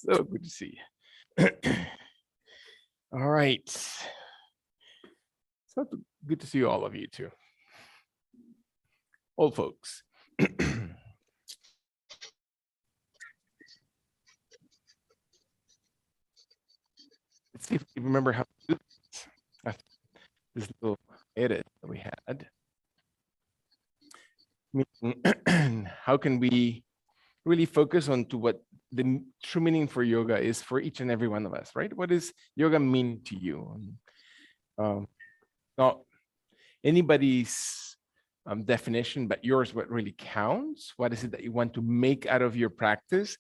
So good to see you. All right. So good to see all of you too. Old folks. Let's see if you remember how to do this after this little edit that we had. How can we really focus on to what the true meaning for yoga is for each and every one of us, right? What does yoga mean to you? Not anybody's definition, but yours, what really counts? What is it that you want to make out of your practice?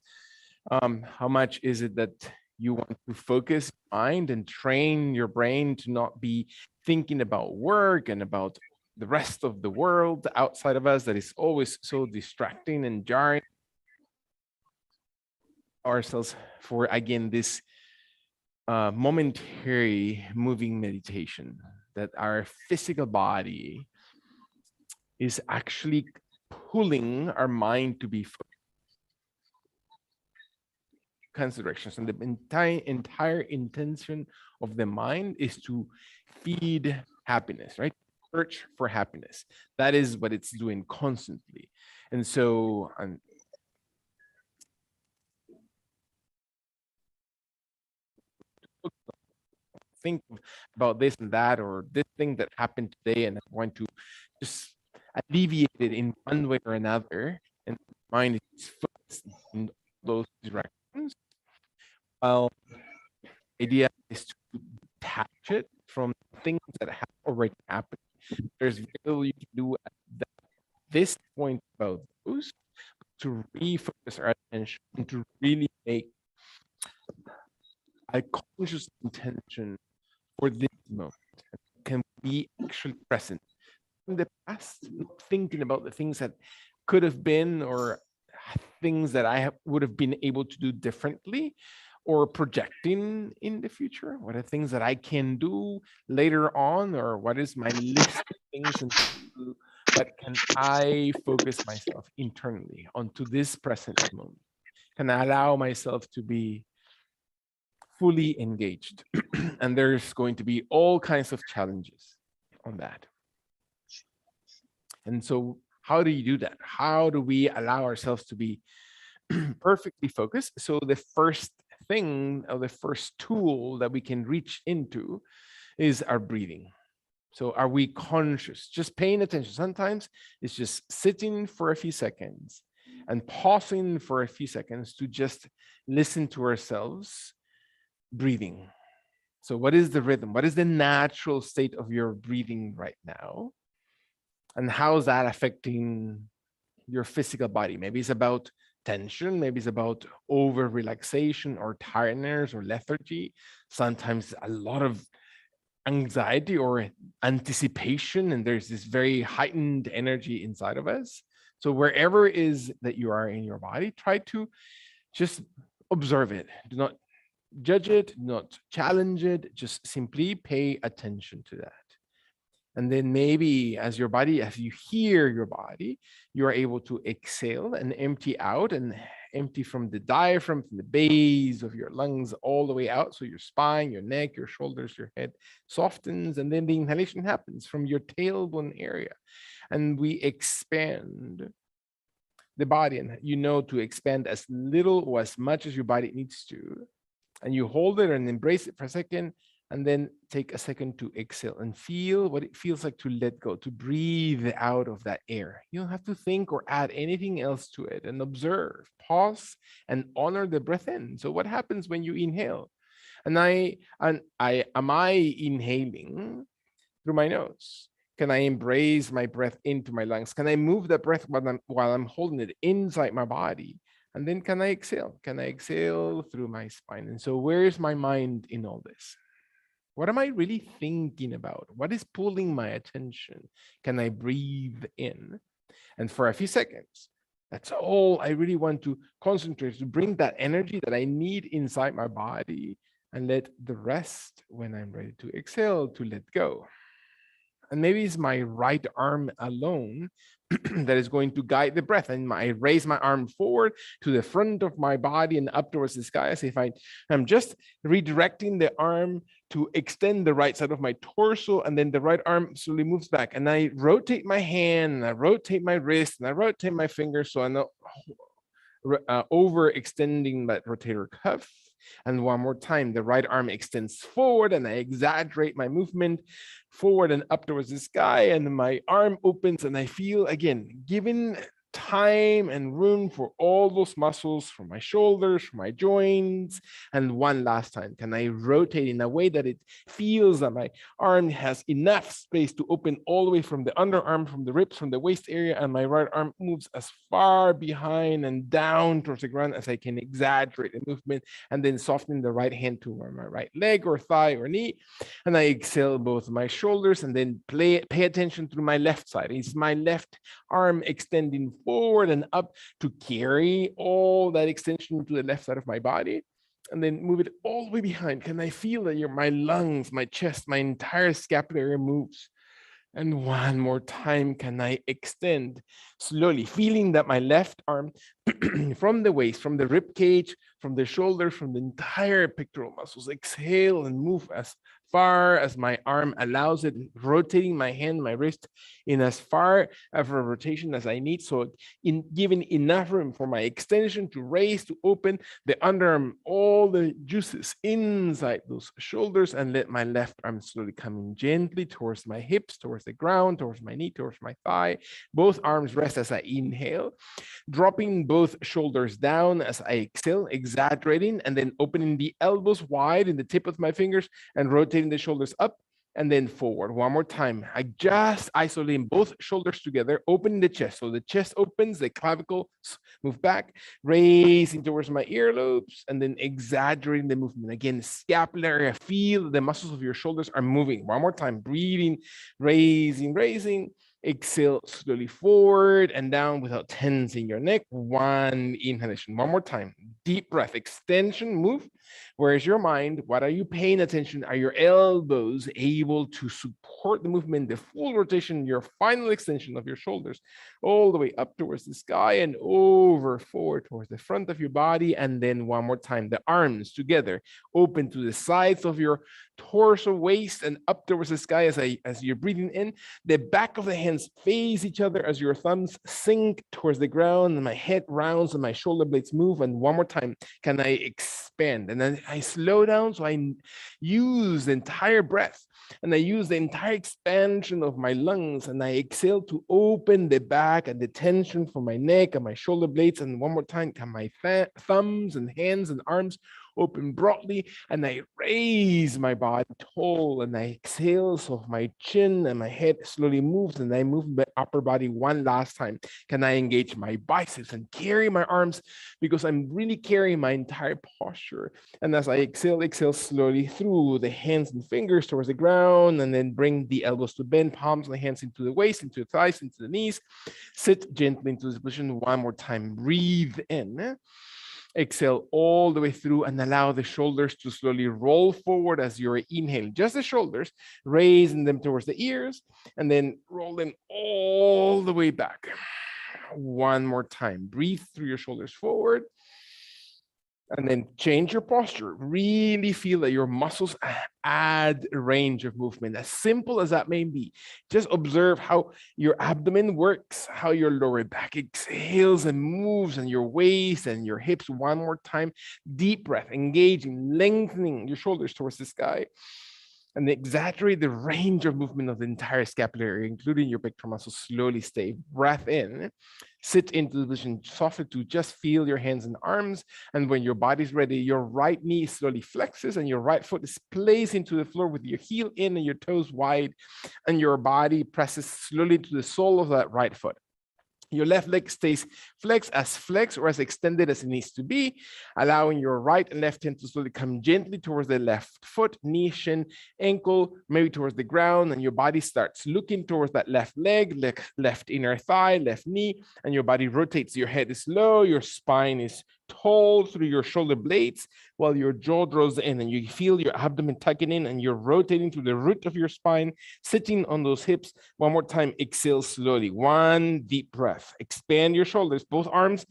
How much is it that you want to focus your mind and train your brain to not be thinking about work and about the rest of the world outside of us that is always so distracting and jarring ourselves for, again, this momentary moving meditation, that our physical body is actually pulling our mind to be kinds of directions, and the entire intention of the mind is to feed happiness, right? Search for happiness. That is what it's doing constantly. And so think about this and that, or this thing that happened today, and I want to just alleviate it in one way or another, and mind is focused in those directions. Well, the idea is to detach it from things that have already happened. There's very little you can do at this point about those, to refocus our attention and to really make a conscious intention for this moment. Can be actually present in the past, not thinking about the things that could have been, or things that I would have been able to do differently, or projecting in the future. What are things that I can do later on, or what is my list of things and but can I focus myself internally onto this present moment? Can I allow myself to be fully engaged? And there's going to be all kinds of challenges on that. And so how do you do that? How do we allow ourselves to be perfectly focused? So the first thing, or the first tool that we can reach into, is our breathing. So are we conscious, just paying attention? Sometimes it's just sitting for a few seconds and pausing for a few seconds to just listen to ourselves breathing. So what is the rhythm? What is the natural state of your breathing right now? And how is that affecting your physical body? Maybe it's about tension, maybe it's about over relaxation or tiredness or lethargy. Sometimes a lot of anxiety or anticipation, and there's this very heightened energy inside of us. So wherever it is that you are in your body, try to just observe it. Do not judge it, do not challenge it, just simply pay attention to that. And then maybe as you hear your body, you are able to exhale and empty out, and empty from the diaphragm, from the base of your lungs all the way out. So your spine, your neck, your shoulders, your head softens. And then the inhalation happens from your tailbone area. And we expand the body, and to expand as little or as much as your body needs to. And you hold it and embrace it for a second, and then take a second to exhale and feel what it feels like to let go, to breathe out of that air. You don't have to think or add anything else to it, and observe, pause, and honor the breath in. So what happens when you inhale? Am I inhaling through my nose? Can I embrace my breath into my lungs? Can I move the breath while I'm holding it inside my body? And then can I exhale? Can I exhale through my spine? And so where is my mind in all this? What am I really thinking about? What is pulling my attention? Can I breathe in? And for a few seconds, that's all I really want to concentrate, to bring that energy that I need inside my body, and let the rest, when I'm ready to exhale, to let go. And maybe it's my right arm alone, that is going to guide the breath. And I raise my arm forward to the front of my body and up towards the sky, as if I'm just redirecting the arm to extend the right side of my torso, and then the right arm slowly moves back. And I rotate my hand, and I rotate my wrist, and I rotate my fingers, so I'm not overextending that rotator cuff. And one more time, the right arm extends forward, and I exaggerate my movement forward and up towards the sky, and my arm opens, and I feel, again, given time and room for all those muscles from my shoulders, from my joints. And one last time, can I rotate in a way that it feels that my arm has enough space to open all the way from the underarm, from the ribs, from the waist area, and my right arm moves as far behind and down towards the ground as I can, exaggerate the movement, and then soften the right hand to my right leg or thigh or knee. And I exhale both my shoulders, and then pay attention to my left side. Is my left arm extending forward and up to carry all that extension to the left side of my body, and then move it all the way behind? Can I feel that my lungs, my chest, my entire scapular area moves? And one more time, can I extend slowly, feeling that my left arm from the waist, from the rib cage, from the shoulders, from the entire pectoral muscles, exhale and move as far as my arm allows it, rotating my hand, my wrist in as far of a rotation as I need. So in giving enough room for my extension to raise, to open the underarm, all the juices inside those shoulders, and let my left arm slowly come in gently towards my hips, towards the ground, towards my knee, towards my thigh. Both arms rest as I inhale, dropping both shoulders down as I exhale, exaggerating, and then opening the elbows wide in the tip of my fingers and rotating the shoulders up and then forward. One more time. I just isolating both shoulders together, opening the chest. So the chest opens, the clavicles move back, raising towards my earlobes, and then exaggerating the movement. Again, scapular area, feel the muscles of your shoulders are moving. One more time, breathing, raising. Exhale slowly forward and down without tensing your neck. One inhalation. One more time. Deep breath, extension, move. Where is your mind? What are you paying attention? Are your elbows able to support the movement, the full rotation, your final extension of your shoulders, all the way up towards the sky and over forward towards the front of your body? And then one more time, the arms together, open to the sides of your torso, waist, and up towards the sky as you're breathing in. The back of the hands face each other as your thumbs sink towards the ground, and my head rounds and my shoulder blades move. And one more time, can I expand? And then I slow down, so I use the entire breath, and I use the entire expansion of my lungs, and I exhale to open the back and the tension from my neck and my shoulder blades. And one more time, can my thumbs and hands and arms open broadly, and I raise my body tall, and I exhale, so my chin and my head slowly moves, and I move my upper body one last time. Can I engage my biceps and carry my arms, because I'm really carrying my entire posture? And as I exhale slowly through the hands and fingers towards the ground, and then bring the elbows to bend, palms and the hands into the waist, into the thighs, into the knees. Sit gently into this position one more time. Breathe in. Exhale all the way through, and allow the shoulders to slowly roll forward as you're inhaling. Just the shoulders, raising them towards the ears, and then roll them all the way back. One more time. Breathe through your shoulders forward. And then change your posture. Really feel that your muscles add range of movement, as simple as that may be. Just observe how your abdomen works, how your lower back exhales and moves, and your waist and your hips. One more time. Deep breath, engaging, lengthening your shoulders towards the sky. And exaggerate the range of movement of the entire scapular area, including your pectoral muscles. Slowly stay. Breath in. Sit into the position, soften to just feel your hands and arms. And when your body's ready, your right knee slowly flexes, and your right foot is placed into the floor with your heel in and your toes wide. And your body presses slowly to the sole of that right foot. Your left leg stays flexed or as extended as it needs to be, allowing your right and left hand to slowly come gently towards the left foot, knee, shin, ankle, maybe towards the ground, and your body starts looking towards that left leg, left inner thigh, left knee, and your body rotates. Your head is low, your spine is tall through your shoulder blades while your jaw draws in, and you feel your abdomen tucking in, and you're rotating through the root of your spine, sitting on those hips. One more time, exhale slowly. One deep breath. Expand your shoulders, both arms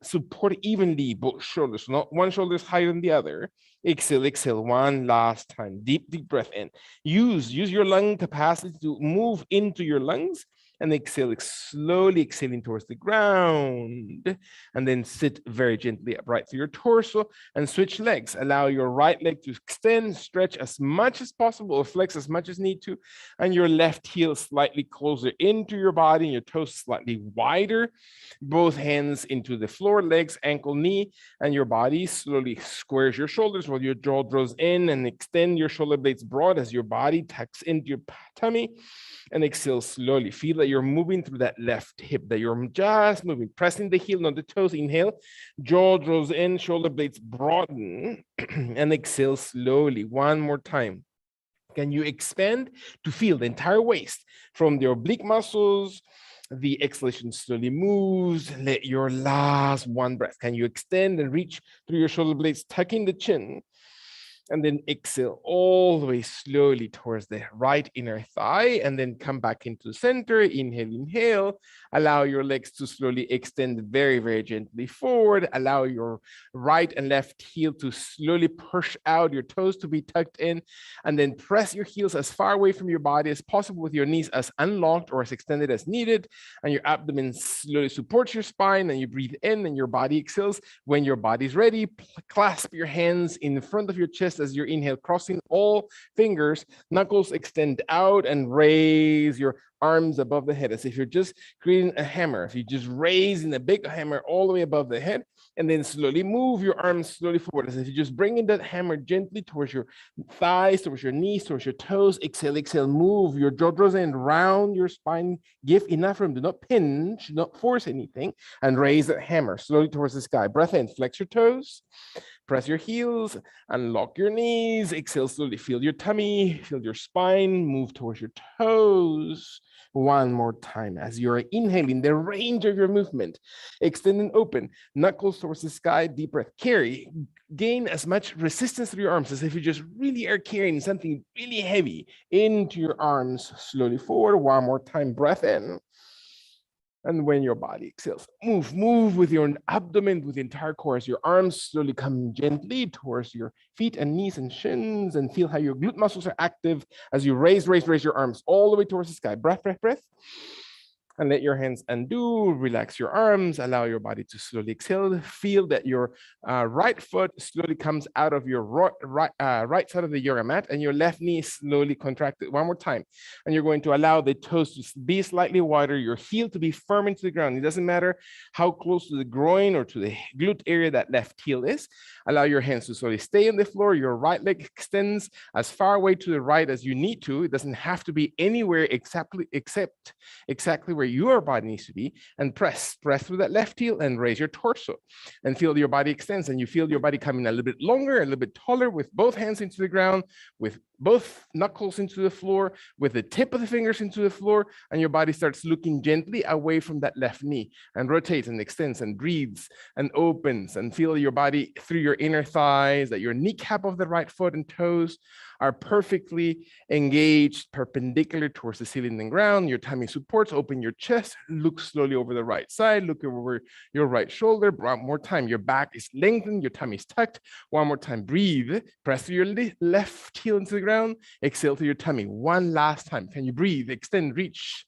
support evenly, both shoulders, not one shoulder is higher than the other. Exhale, exhale, one last time. Deep breath in. Use your lung capacity to move into your lungs, and exhale, slowly exhaling towards the ground. And then sit very gently upright through your torso and switch legs. Allow your right leg to extend, stretch as much as possible, or flex as much as need to, and your left heel slightly closer into your body, and your toes slightly wider. Both hands into the floor, legs, ankle, knee, and your body slowly squares your shoulders while your jaw draws in, and extend your shoulder blades broad as your body tucks into your tummy. And exhale slowly. Feel that you're moving through that left hip, that you're just moving, pressing the heel, not the toes. Inhale, jaw draws in, shoulder blades broaden, and exhale slowly. One more time. Can you expand to feel the entire waist from the oblique muscles? The exhalation slowly moves. Let your last one breath. Can you extend and reach through your shoulder blades, tucking the chin? And then exhale all the way slowly towards the right inner thigh, and then come back into the center. Inhale. Allow your legs to slowly extend very, very gently forward. Allow your right and left heel to slowly push out, your toes to be tucked in, and then press your heels as far away from your body as possible with your knees as unlocked or as extended as needed. And your abdomen slowly supports your spine, and you breathe in and your body exhales. When your body's ready, clasp your hands in front of your chest as you inhale, crossing all fingers, knuckles extend out, and raise your arms above the head as if you're just creating a hammer. If you just raising a big hammer all the way above the head, and then slowly move your arms slowly forward as if you're just bringing that hammer gently towards your thighs, towards your knees, towards your toes. Exhale, move your jaw draws in, round your spine, give enough room, do not pinch, do not force anything, and raise that hammer slowly towards the sky. Breath in, flex your toes, press your heels, unlock your knees, exhale slowly, feel your tummy, feel your spine, move towards your toes. One more time as you're inhaling the range of your movement. Extend and open, knuckles towards the sky, deep breath. Carry, gain as much resistance through your arms as if you just really are carrying something really heavy into your arms. Slowly forward, one more time, breath in. And when your body exhales, move with your abdomen, with the entire core, as your arms slowly come gently towards your feet and knees and shins, and feel how your glute muscles are active as you raise your arms all the way towards the sky. Breath. And let your hands undo, relax your arms, allow your body to slowly exhale. Feel that your right foot slowly comes out of your right side of the yoga mat, and your left knee slowly contracted. One more time. And you're going to allow the toes to be slightly wider, your heel to be firm into the ground. It doesn't matter how close to the groin or to the glute area that left heel is. Allow your hands to slowly stay on the floor. Your right leg extends as far away to the right as you need to. It doesn't have to be anywhere except exactly where your body needs to be, and press through that left heel and raise your torso and feel your body extends, and you feel your body coming a little bit longer, a little bit taller, with both hands into the ground, with both knuckles into the floor, with the tip of the fingers into the floor, and your body starts looking gently away from that left knee and rotates and extends and breathes and opens, and feel your body through your inner thighs, that your kneecap of the right foot and toes are perfectly engaged perpendicular towards the ceiling and ground. Your tummy supports, open your chest, look slowly over the right side, look over your right shoulder. One more time, your back is lengthened, your tummy is tucked. One more time, breathe, press your left heel into the ground, exhale to your tummy. One last time, can you breathe, extend, reach?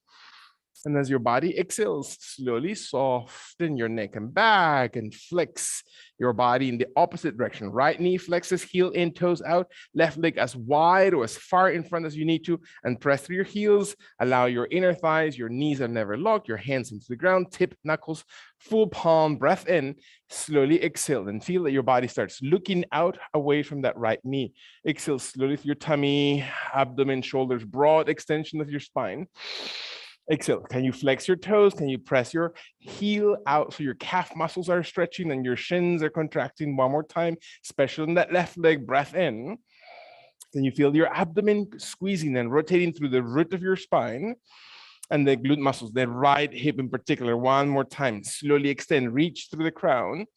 And as your body exhales, slowly soften your neck and back and flex your body in the opposite direction. Right knee flexes, heel in, toes out, left leg as wide or as far in front as you need to, and press through your heels. Allow your inner thighs, your knees are never locked, your hands into the ground, tip, knuckles, full palm, breath in, slowly exhale, and feel that your body starts looking out away from that right knee. Exhale slowly through your tummy, abdomen, shoulders, broad extension of your spine. Exhale. Can you flex your toes? Can you press your heel out so your calf muscles are stretching and your shins are contracting? One more time, especially in that left leg. Breath in. Can you feel your abdomen squeezing and rotating through the root of your spine and the glute muscles, the right hip in particular? One more time. Slowly extend, reach through the crown.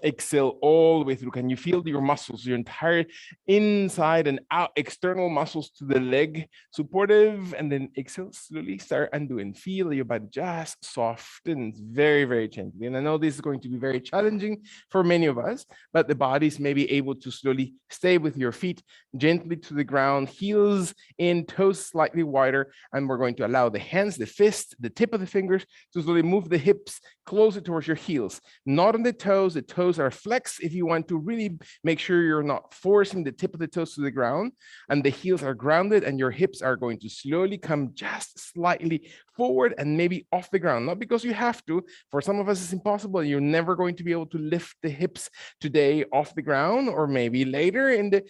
Exhale all the way through. Can you feel your muscles, your entire inside and out, external muscles to the leg, supportive? And then exhale, slowly start undoing. Feel your body just softens very, very gently. And I know this is going to be very challenging for many of us, but the body's maybe able to slowly stay with your feet gently to the ground, heels in, toes slightly wider. And we're going to allow the hands, the fist, the tip of the fingers to slowly move the hips closer towards your heels, not on the toes. The toes are flexed if you want to really make sure you're not forcing the tip of the toes to the ground, and the heels are grounded, and your hips are going to slowly come just slightly forward and maybe off the ground. Not because you have to. For some of us, it's impossible. You're never going to be able to lift the hips today off the ground, or maybe later in the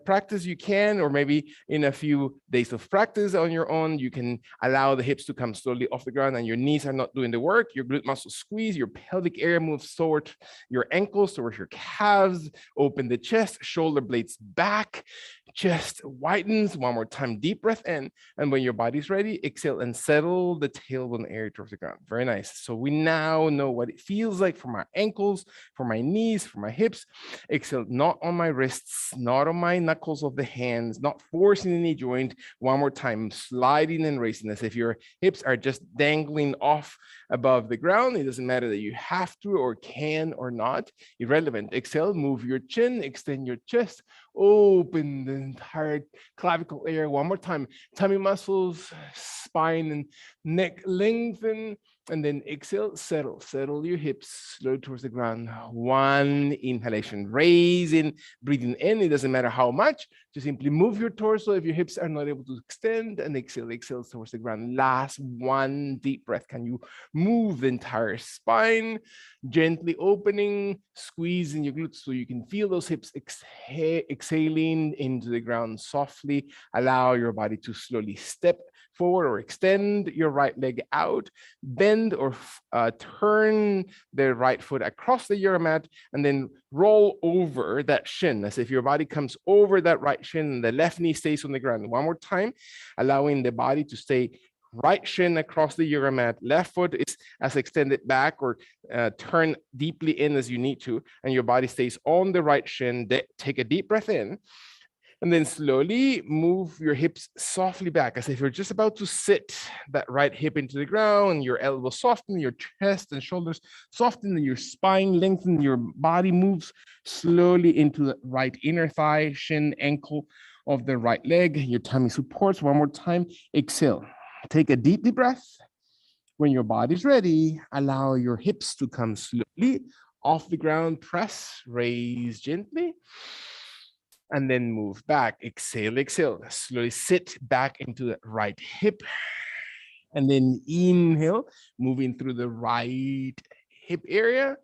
practice you can, or maybe in a few days of practice on your own, you can allow the hips to come slowly off the ground and your knees are not doing the work. Your glute muscles squeeze, your pelvic area moves toward your ankles, towards your calves. Open the chest, shoulder blades back, chest widens. One more time, deep breath in. And when your body's ready, exhale and settle the tailbone area towards the ground. Very nice. So we now know what it feels like for my ankles, for my knees, for my hips. Exhale, not on my wrists, not on my knuckles of the hands, not forcing any joint. One more time, sliding and raising as if your hips are just dangling off above the ground. It doesn't matter that you have to or can or not. Irrelevant. Exhale, move your chin, extend your chest, open the entire clavicle area. One more time. Tummy muscles, spine and neck lengthen. And then exhale, settle your hips slow towards the ground. One inhalation, raising, breathing in. It doesn't matter how much, just simply move your torso if your hips are not able to extend, and exhale towards the ground. Last one deep breath. Can you move the entire spine, gently opening, squeezing your glutes so you can feel those hips exhaling into the ground softly. Allow your body to slowly step forward or extend your right leg out, bend or turn the right foot across the yoga mat, and then roll over that shin as if your body comes over that right shin and the left knee stays on the ground. One more time, allowing the body to stay right shin across the yoga mat, left foot is as extended back or turn deeply in as you need to, and your body stays on the right shin. Take a deep breath in. And then slowly move your hips softly back as if you're just about to sit that right hip into the ground, your elbows soften, your chest and shoulders soften, your spine lengthen, your body moves slowly into the right inner thigh, shin, ankle of the right leg. Your tummy supports. One more time. Exhale. Take a deep breath. When your body's ready, allow your hips to come slowly off the ground. Press, raise gently. And then move back. Exhale. Slowly sit back into the right hip. And then inhale, moving through the right hip area.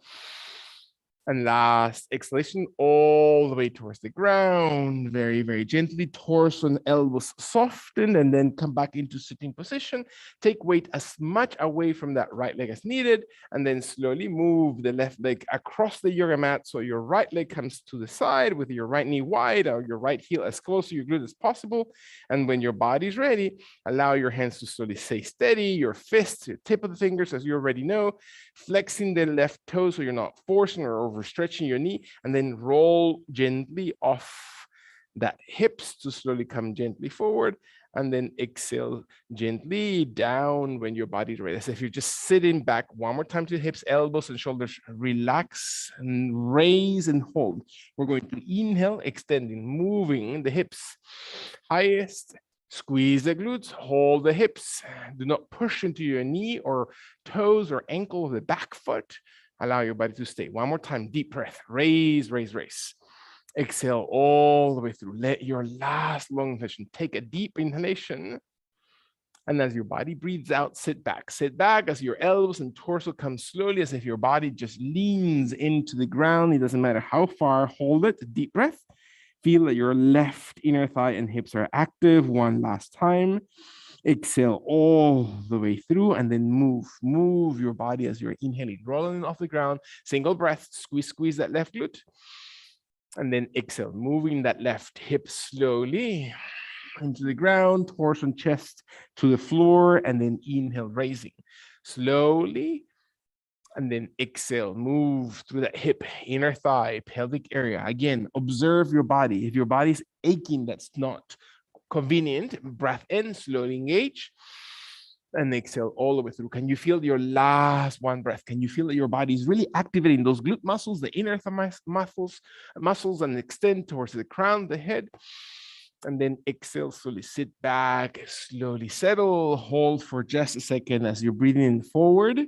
And last exhalation, all the way towards the ground, very, very gently, torso and elbows soften, and then come back into sitting position. Take weight as much away from that right leg as needed, and then slowly move the left leg across the yoga mat. So your right leg comes to the side with your right knee wide, or your right heel as close to your glute as possible. And when your body's ready, allow your hands to slowly stay steady, your fists, your tip of the fingers, as you already know, flexing the left toe so you're not forcing or overstretching your knee, and then roll gently off that hips to slowly come gently forward, and then exhale gently down when your body's ready. As if you're just sitting back. One more time to the hips, elbows and shoulders relax and raise and hold. We're going to inhale, extending, moving the hips highest. Squeeze the glutes, hold the hips. Do not push into your knee or toes or ankle of the back foot. Allow your body to stay. One more time, deep breath. Raise. Exhale all the way through. Let your last long inhalation. Take a deep inhalation. And as your body breathes out, sit back. Sit back as your elbows and torso come slowly, as if your body just leans into the ground. It doesn't matter how far. Hold it. Deep breath. Feel that your left inner thigh and hips are active. One last time. Exhale all the way through, and then move your body as you're inhaling, rolling off the ground. Single breath, squeeze that left glute. And then exhale, moving that left hip slowly into the ground, torso and chest to the floor, and then inhale, raising. Slowly And then exhale, move through that hip, inner thigh, pelvic area. Again, observe your body. If your body's aching, that's not convenient. Breath in, slowly engage, and exhale all the way through. Can you feel your last one breath? Can you feel that your body is really activating those glute muscles, the inner thigh muscles, and extend towards the crown, the head? And then exhale, slowly sit back, slowly settle, hold for just a second as you're breathing in forward.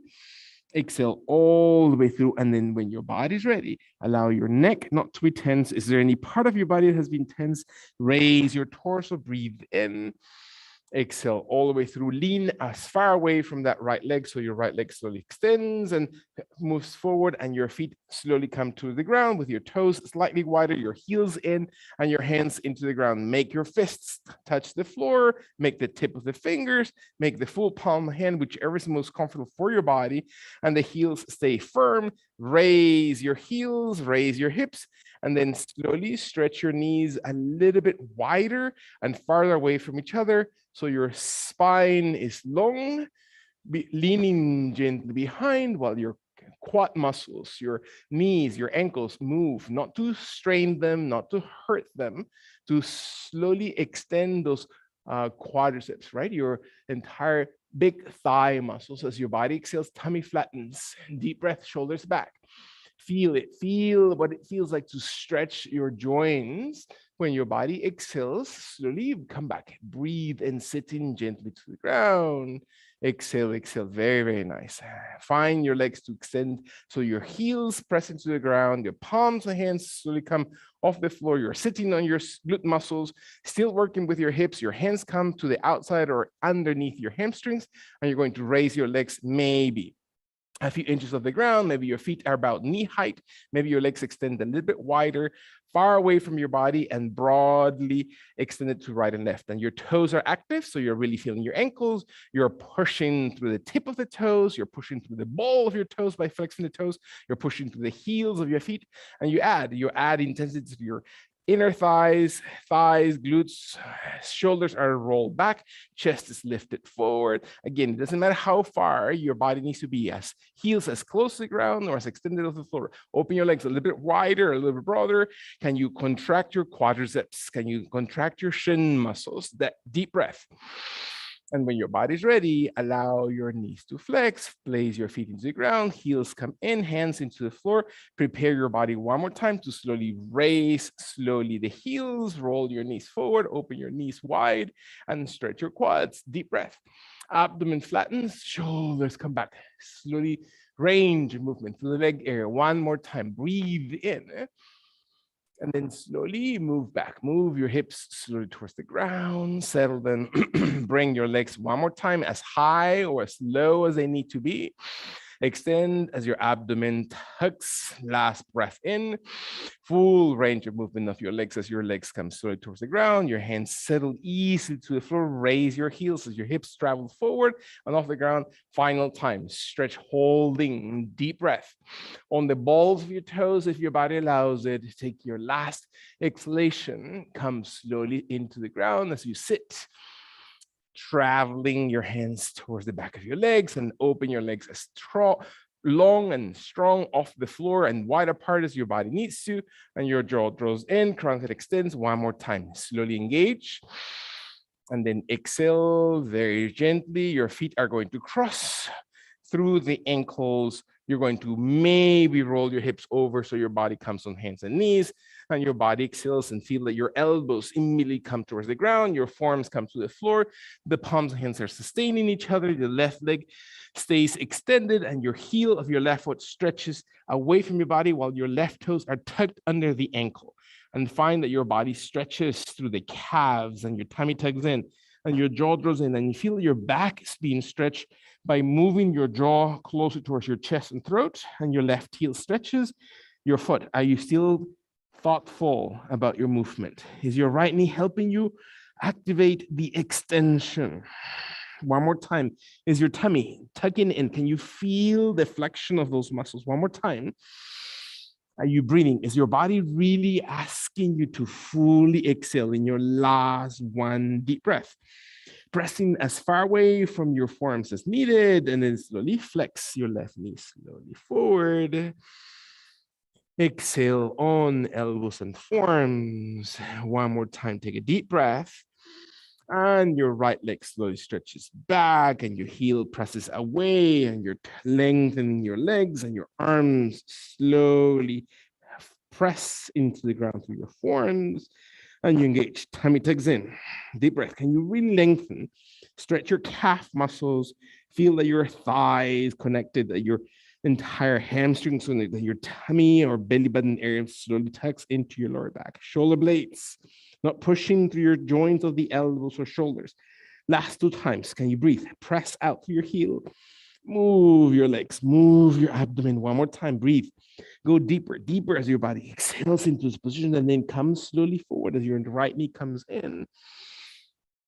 Exhale all the way through. And then when your body's ready, allow your neck not to be tense. Is there any part of your body that has been tense? Raise your torso, breathe in. Exhale all the way through. Lean as far away from that right leg so your right leg slowly extends and moves forward, and your feet slowly come to the ground with your toes slightly wider, your heels in, and your hands into the ground. Make your fists touch the floor. Make the tip of the fingers. Make the full palm of the hand, whichever is most comfortable for your body, and the heels stay firm. Raise your heels, raise your hips, and then slowly stretch your knees a little bit wider and farther away from each other. So your spine is long, leaning gently behind while your quad muscles, your knees, your ankles move, not to strain them, not to hurt them, to slowly extend those quadriceps, right? Your entire big thigh muscles. As your body exhales, tummy flattens, deep breath, shoulders back. Feel it, feel what it feels like to stretch your joints. When your body exhales, slowly come back, breathe and sitting gently to the ground. Exhale, exhale, very, very nice. Find your legs to extend so your heels press into the ground, your palms and hands slowly come off the floor. You're sitting on your glute muscles, still working with your hips. Your hands come to the outside or underneath your hamstrings, and you're going to raise your legs maybe a few inches off the ground. Maybe your feet are about knee height. Maybe your legs extend a little bit wider, far away from your body, and broadly extended to right and left. And your toes are active, so you're really feeling your ankles. You're pushing through the tip of the toes. You're pushing through the ball of your toes by flexing the toes. You're pushing through the heels of your feet, and you add intensity to your inner thighs, glutes, shoulders are rolled back, chest is lifted forward. Again, it doesn't matter how far your body needs to be, as heels as close to the ground or as extended off the floor. Open your legs a little bit wider, a little bit broader. Can you contract your quadriceps? Can you contract your shin muscles? That deep breath. And when your body's ready, allow your knees to flex, place your feet into the ground, heels come in, hands into the floor. Prepare your body one more time to slowly raise slowly the heels, roll your knees forward, open your knees wide, and stretch your quads. Deep breath. Abdomen flattens, shoulders come back. Slowly range of movement through the leg area. One more time. Breathe in. And then slowly move back. Move your hips slowly towards the ground. Settle them. Bring your legs one more time, as high or as low as they need to be. Extend as your abdomen tucks. Last breath in. Full range of movement of your legs as your legs come slowly towards the ground. Your hands settle easily to the floor. Raise your heels as your hips travel forward and off the ground. Final time. Stretch, holding. Deep breath. On the balls of your toes, if your body allows it, take your last exhalation. Come slowly into the ground as you sit, traveling your hands towards the back of your legs, and open your legs as long and strong off the floor and wide apart as your body needs to, and your jaw draws in, crown head extends. One more time. Slowly engage, and then exhale very gently. Your feet are going to cross through the ankles. You're going to maybe roll your hips over so your body comes on hands and knees, and your body exhales, and feel that your elbows immediately come towards the ground. Your forearms come to the floor. The palms and hands are sustaining each other. The left leg stays extended, and your heel of your left foot stretches away from your body while your left toes are tucked under the ankle. And find that your body stretches through the calves, and your tummy tucks in, and your jaw draws in, and you feel your back is being stretched by moving your jaw closer towards your chest and throat, and your left heel stretches your foot. Are you still thoughtful about your movement? Is your right knee helping you activate the extension? One more time. Is your tummy tucking in? Can you feel the flexion of those muscles? One more time. Are you breathing? Is your body really asking you to fully exhale in your last one deep breath? pressing as far away from your forearms as needed, and then slowly flex your left knee slowly forward. Exhale on elbows and forearms. One more time, take a deep breath. And your right leg slowly stretches back and your heel presses away and you're lengthening your legs and your arms slowly press into the ground through your forearms and you engage. Tummy tucks in. Deep breath. Can you really lengthen? Stretch your calf muscles. Feel that your thighs connected, that your entire hamstrings, so that your tummy or belly button area slowly tucks into your lower back. Shoulder blades, not pushing through your joints of the elbows or shoulders. Last 2 times. Can you breathe? Press out through your heel. Move your legs, move your abdomen. One more time, breathe. Go deeper, deeper as your body exhales into this position and then come slowly forward as your right knee comes in.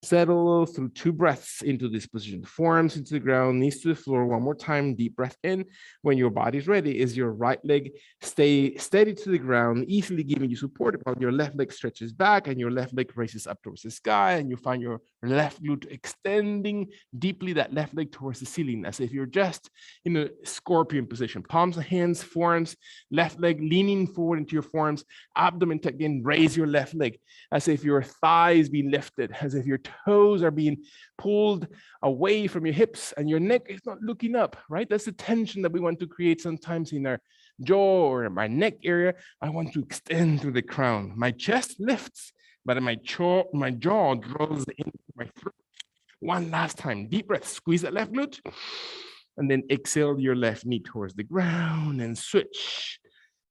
Settle through 2 breaths into this position. Forearms into the ground, knees to the floor. One more time, deep breath in. When your body's ready, is your right leg stay steady to the ground, easily giving you support while your left leg stretches back and your left leg raises up towards the sky and you find your left glute extending deeply that left leg towards the ceiling as if you're just in a scorpion position. Palms of hands, forearms, left leg leaning forward into your forearms, abdomen tucked in, raise your left leg as if your thighs being lifted, as if your toes are being pulled away from your hips and your neck is not looking up, right? That's the tension that we want to create sometimes in our jaw or my neck area. I want to extend through the crown. My chest lifts, but my jaw draws into my throat. One last time, deep breath, squeeze that left glute, and then exhale your left knee towards the ground and switch.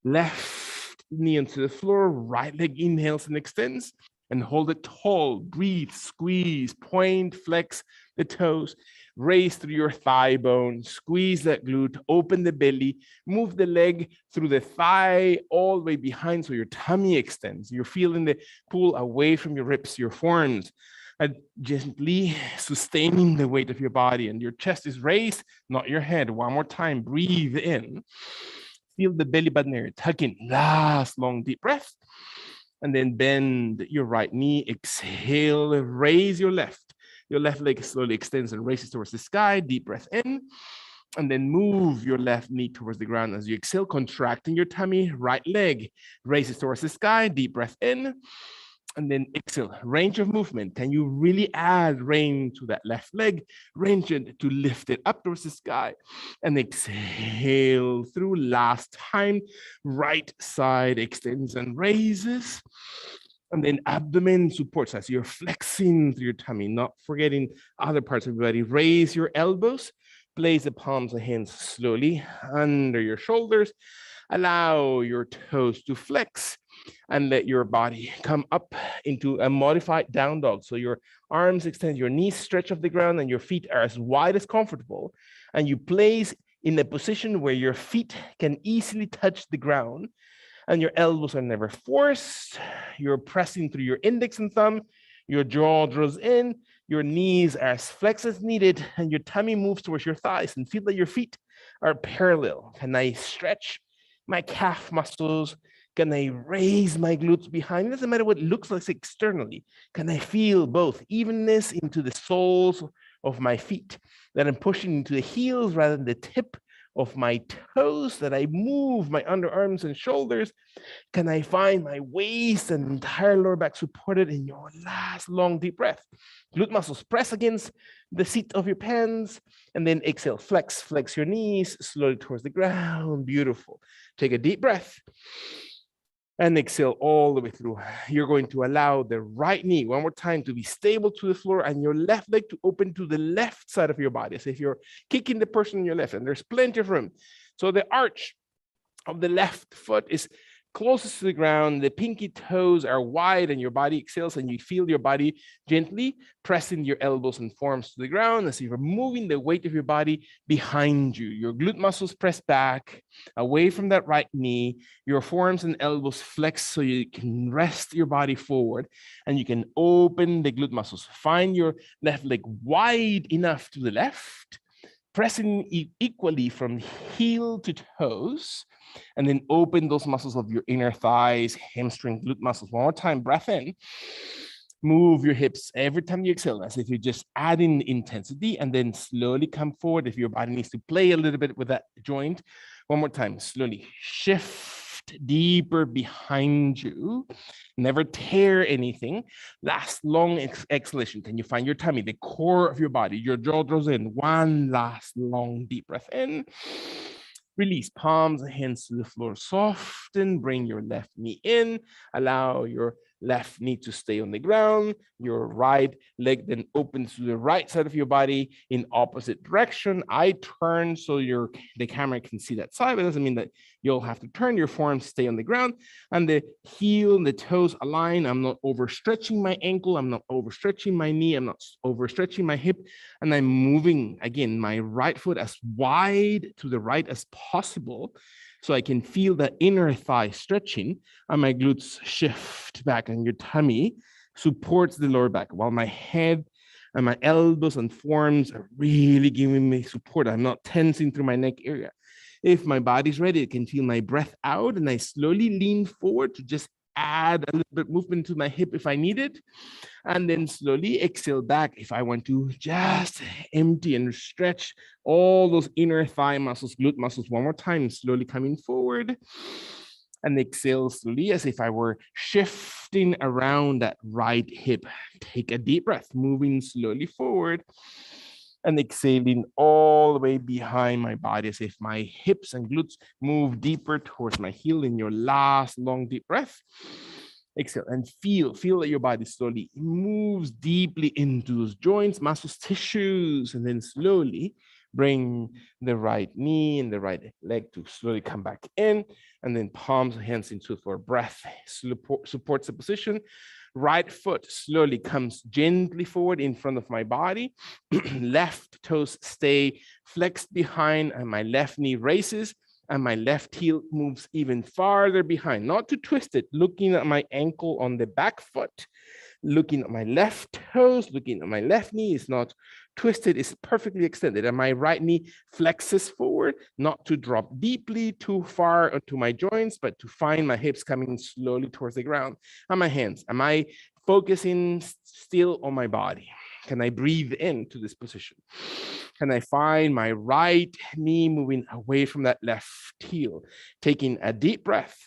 Left knee into the floor, right leg inhales and extends, and hold it tall. Breathe, squeeze, point, flex the toes, raise through your thigh bone, squeeze that glute, open the belly, move the leg through the thigh all the way behind so your tummy extends. You're feeling the pull away from your ribs, your forearms, and gently sustaining the weight of your body, and your chest is raised, not your head. One more time, breathe in. Feel the belly button area, tuck in, last long deep breath. And then bend your right knee, exhale, raise your left. Your left leg slowly extends and raises towards the sky, deep breath in. And then move your left knee towards the ground as you exhale, contracting your tummy, right leg raises towards the sky, deep breath in. And then exhale, range of movement. Can you really add range to that left leg? Range it to lift it up towards the sky. And exhale through last time. Right side extends and raises. And then abdomen supports as you're flexing through your tummy, not forgetting other parts of your body. Raise your elbows. Place the palms of hands slowly under your shoulders. Allow your toes to flex and let your body come up into a modified down dog. So your arms extend, your knees stretch off the ground, and your feet are as wide as comfortable. And you place in a position where your feet can easily touch the ground and your elbows are never forced. You're pressing through your index and thumb. Your jaw draws in, your knees are as flexed as needed, and your tummy moves towards your thighs, and feel that your feet are parallel. Can I stretch my calf muscles? Can I raise my glutes behind? It doesn't matter what it looks like externally. Can I feel both evenness into the soles of my feet, that I'm pushing into the heels rather than the tip of my toes, that I move my underarms and shoulders? Can I find my waist and entire lower back supported in your last long deep breath? Glute muscles press against the seat of your pants, and then exhale, flex your knees slowly towards the ground. Beautiful. Take a deep breath and exhale all the way through. You're going to allow the right knee, one more time, to be stable to the floor and your left leg to open to the left side of your body. So if you're kicking the person on your left, and there's plenty of room. So the arch of the left foot is closest to the ground, the pinky toes are wide and your body exhales and you feel your body gently pressing your elbows and forearms to the ground as you're moving the weight of your body behind you. Your glute muscles press back away from that right knee. Your forearms and elbows flex so you can rest your body forward and you can open the glute muscles. Find your left leg wide enough to the left, pressing equally from heel to toes, and then open those muscles of your inner thighs, hamstring, glute muscles. One more time, breath in. Move your hips every time you exhale, as if you're just adding intensity, and then slowly come forward. If your body needs to play a little bit with that joint, one more time, slowly shift deeper behind you. Never tear anything. Last long exhalation. Can you find your tummy, the core of your body? Your jaw draws in. One last long deep breath in. Release palms and hands to the floor. Soften. Bring your left knee in. Allow your left knee to stay on the ground. Your right leg then opens to the right side of your body in opposite direction. I turn so the camera can see that side, but it doesn't mean that you'll have to turn. Your forearms stay on the ground, and the heel and the toes align. I'm not overstretching my ankle. I'm not overstretching my knee. I'm not overstretching my hip. And I'm moving, again, my right foot as wide to the right as possible, so I can feel the inner thigh stretching, and my glutes shift back, and your tummy supports the lower back, while my head and my elbows and forearms are really giving me support. I'm not tensing through my neck area. If my body's ready, I can feel my breath out, and I slowly lean forward to just add a little bit of movement to my hip if I need it, and then slowly exhale back if I want to just empty and stretch all those inner thigh muscles, glute muscles. One more time, slowly coming forward, and exhale slowly as if I were shifting around that right hip. Take a deep breath, moving slowly forward, and exhaling all the way behind my body as if my hips and glutes move deeper towards my heel. In your last long deep breath, exhale and feel that your body slowly moves deeply into those joints, muscles, tissues, and then slowly bring the right knee and the right leg to slowly come back in, and then palms and hands into the floor. Breath supports the position. Right foot slowly comes gently forward in front of my body. Left toes stay flexed behind, and my left knee raises, and my left heel moves even farther behind. Not to twist it, looking at my ankle on the back foot, looking at my left toes, looking at my left knee is not twisted, it's perfectly extended. And my right knee flexes forward, not to drop deeply too far onto my joints, but to find my hips coming slowly towards the ground. And my hands, am I focusing still on my body? Can I breathe into this position? Can I find my right knee moving away from that left heel? Taking a deep breath.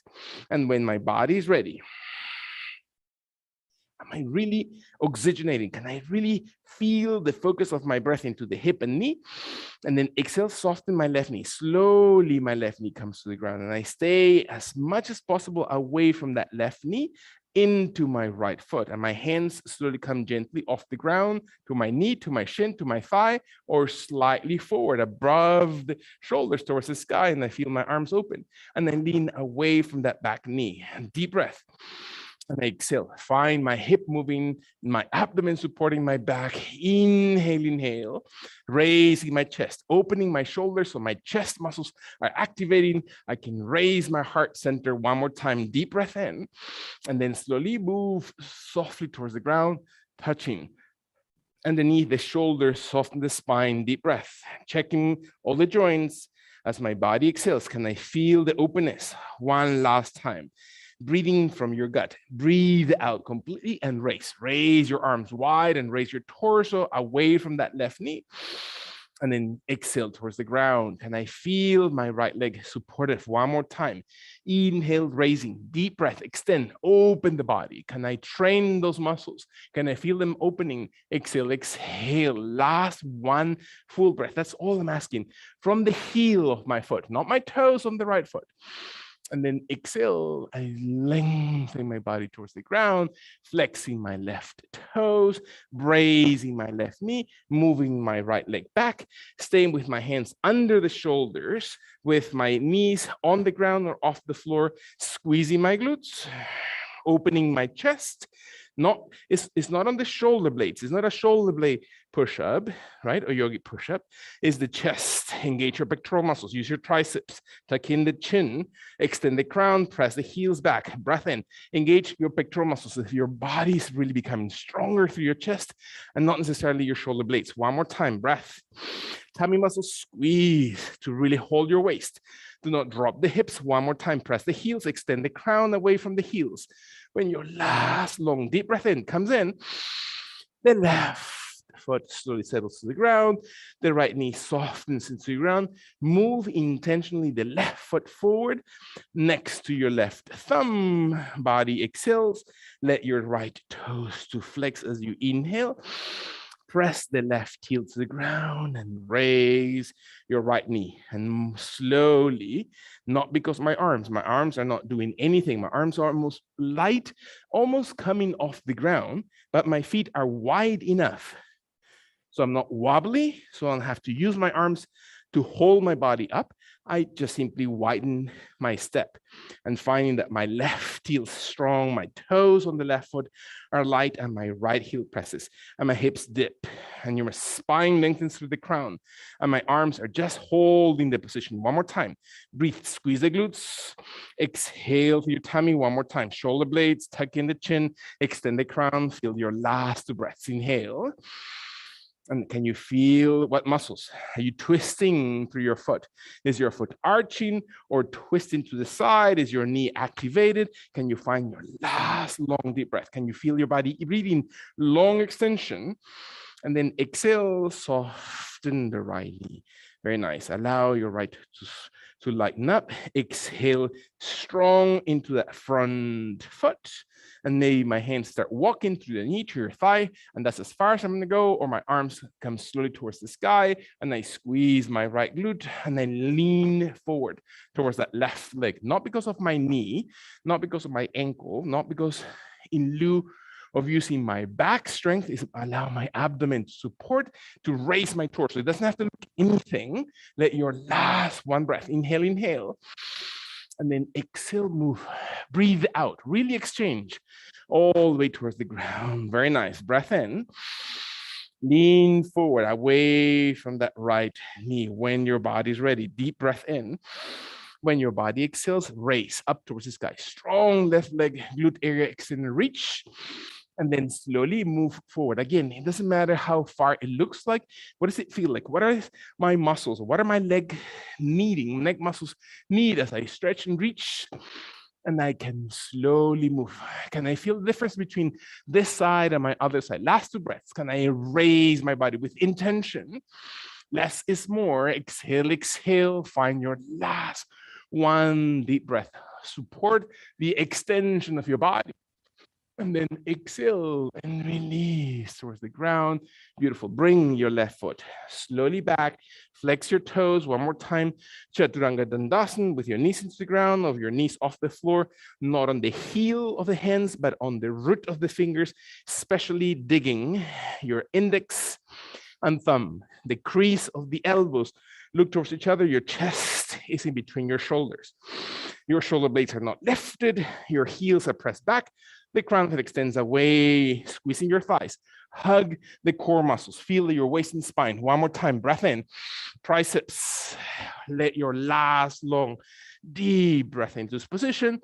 And when my body is ready, am I really oxygenating? Can I really feel the focus of my breath into the hip and knee? And then exhale, soften my left knee. Slowly, my left knee comes to the ground, and I stay as much as possible away from that left knee into my right foot. And my hands slowly come gently off the ground to my knee, to my shin, to my thigh, or slightly forward above the shoulders towards the sky. And I feel my arms open, and then lean away from that back knee. And deep breath. And I exhale, find my hip moving, my abdomen supporting my back. Inhale, raising my chest, opening my shoulders so my chest muscles are activating. I can raise my heart center one more time. Deep breath in, and then slowly move softly towards the ground, touching underneath the shoulders, soften the spine. Deep breath, checking all the joints. As my body exhales, can I feel the openness? One last time. Breathing from your gut. Breathe out completely and raise. Raise your arms wide and raise your torso away from that left knee. And then exhale towards the ground. Can I feel my right leg supported? One more time. Inhale, raising. Deep breath, extend, open the body. Can I train those muscles? Can I feel them opening? Exhale, exhale. Last one full breath. That's all I'm asking. From the heel of my foot, not my toes on the right foot. And then exhale, I lengthen my body towards the ground, flexing my left toes, raising my left knee, moving my right leg back, staying with my hands under the shoulders, with my knees on the ground or off the floor, squeezing my glutes, opening my chest. It's not on the shoulder blades. It's not a shoulder blade push-up, right? Or yogi push-up. It's the chest. Engage your pectoral muscles. Use your triceps. Tuck in the chin. Extend the crown. Press the heels back. Breath in. Engage your pectoral muscles. If your body is really becoming stronger through your chest and not necessarily your shoulder blades. One more time. Breath. Tummy muscles squeeze to really hold your waist. Do not drop the hips. One more time, press the heels, extend the crown away from the heels. When your last long deep breath in comes in, the left foot slowly settles to the ground. The right knee softens into the ground. Move intentionally the left foot forward next to your left thumb. Body exhales. Let your right toes to flex as you inhale. Press the left heel to the ground and raise your right knee. And slowly, not because my arms are not doing anything. My arms are almost light, almost coming off the ground, but my feet are wide enough. So I'm not wobbly, so I don't have to use my arms to hold my body up. I just simply widen my step and finding that my left heel is strong, my toes on the left foot are light, and my right heel presses, and my hips dip, and your spine lengthens through the crown, and my arms are just holding the position. One more time. Breathe, squeeze the glutes, exhale to your tummy. One more time. Shoulder blades, tuck in the chin, extend the crown, feel your last two breaths. Inhale. And can you feel what muscles? Are you twisting through your foot? Is your foot arching or twisting to the side? Is your knee activated? Can you find your last long deep breath? Can you feel your body breathing long extension? And then exhale, soften the right knee. Very nice. Allow your right to lighten up. Exhale, strong into that front foot. And maybe my hands start walking through the knee to your thigh. And that's as far as I'm going to go. Or my arms come slowly towards the sky. And I squeeze my right glute. And I lean forward towards that left leg. Not because of my knee, not because of my ankle, not because in lieu of using my back strength is allow my abdomen to support, to raise my torso. It doesn't have to look anything. Let your last one breath, inhale, inhale, and then exhale, move, breathe out, really exchange all the way towards the ground. Very nice. Breath in, lean forward, away from that right knee when your body's ready. Deep breath in. When your body exhales, raise up towards the sky. Strong left leg, glute area, extend and reach. And then slowly move forward. Again, it doesn't matter how far it looks like. What does it feel like? What are my muscles? What are my leg muscles need as I stretch and reach? And I can slowly move. Can I feel the difference between this side and my other side? Last two breaths. Can I raise my body with intention? Less is more. Exhale, exhale. Find your last one deep breath. Support the extension of your body. And then exhale and release towards the ground. Beautiful. Bring your left foot slowly back. Flex your toes. One more time. Chaturanga Dandasana with your knees into the ground, of your knees off the floor, not on the heel of the hands, but on the root of the fingers, especially digging your index and thumb, the crease of the elbows. Look towards each other. Your chest is in between your shoulders. Your shoulder blades are not lifted. Your heels are pressed back. The crown head extends away, squeezing your thighs. Hug the core muscles. Feel your waist and spine. One more time. Breath in. Triceps. Let your last long, deep breath into this position.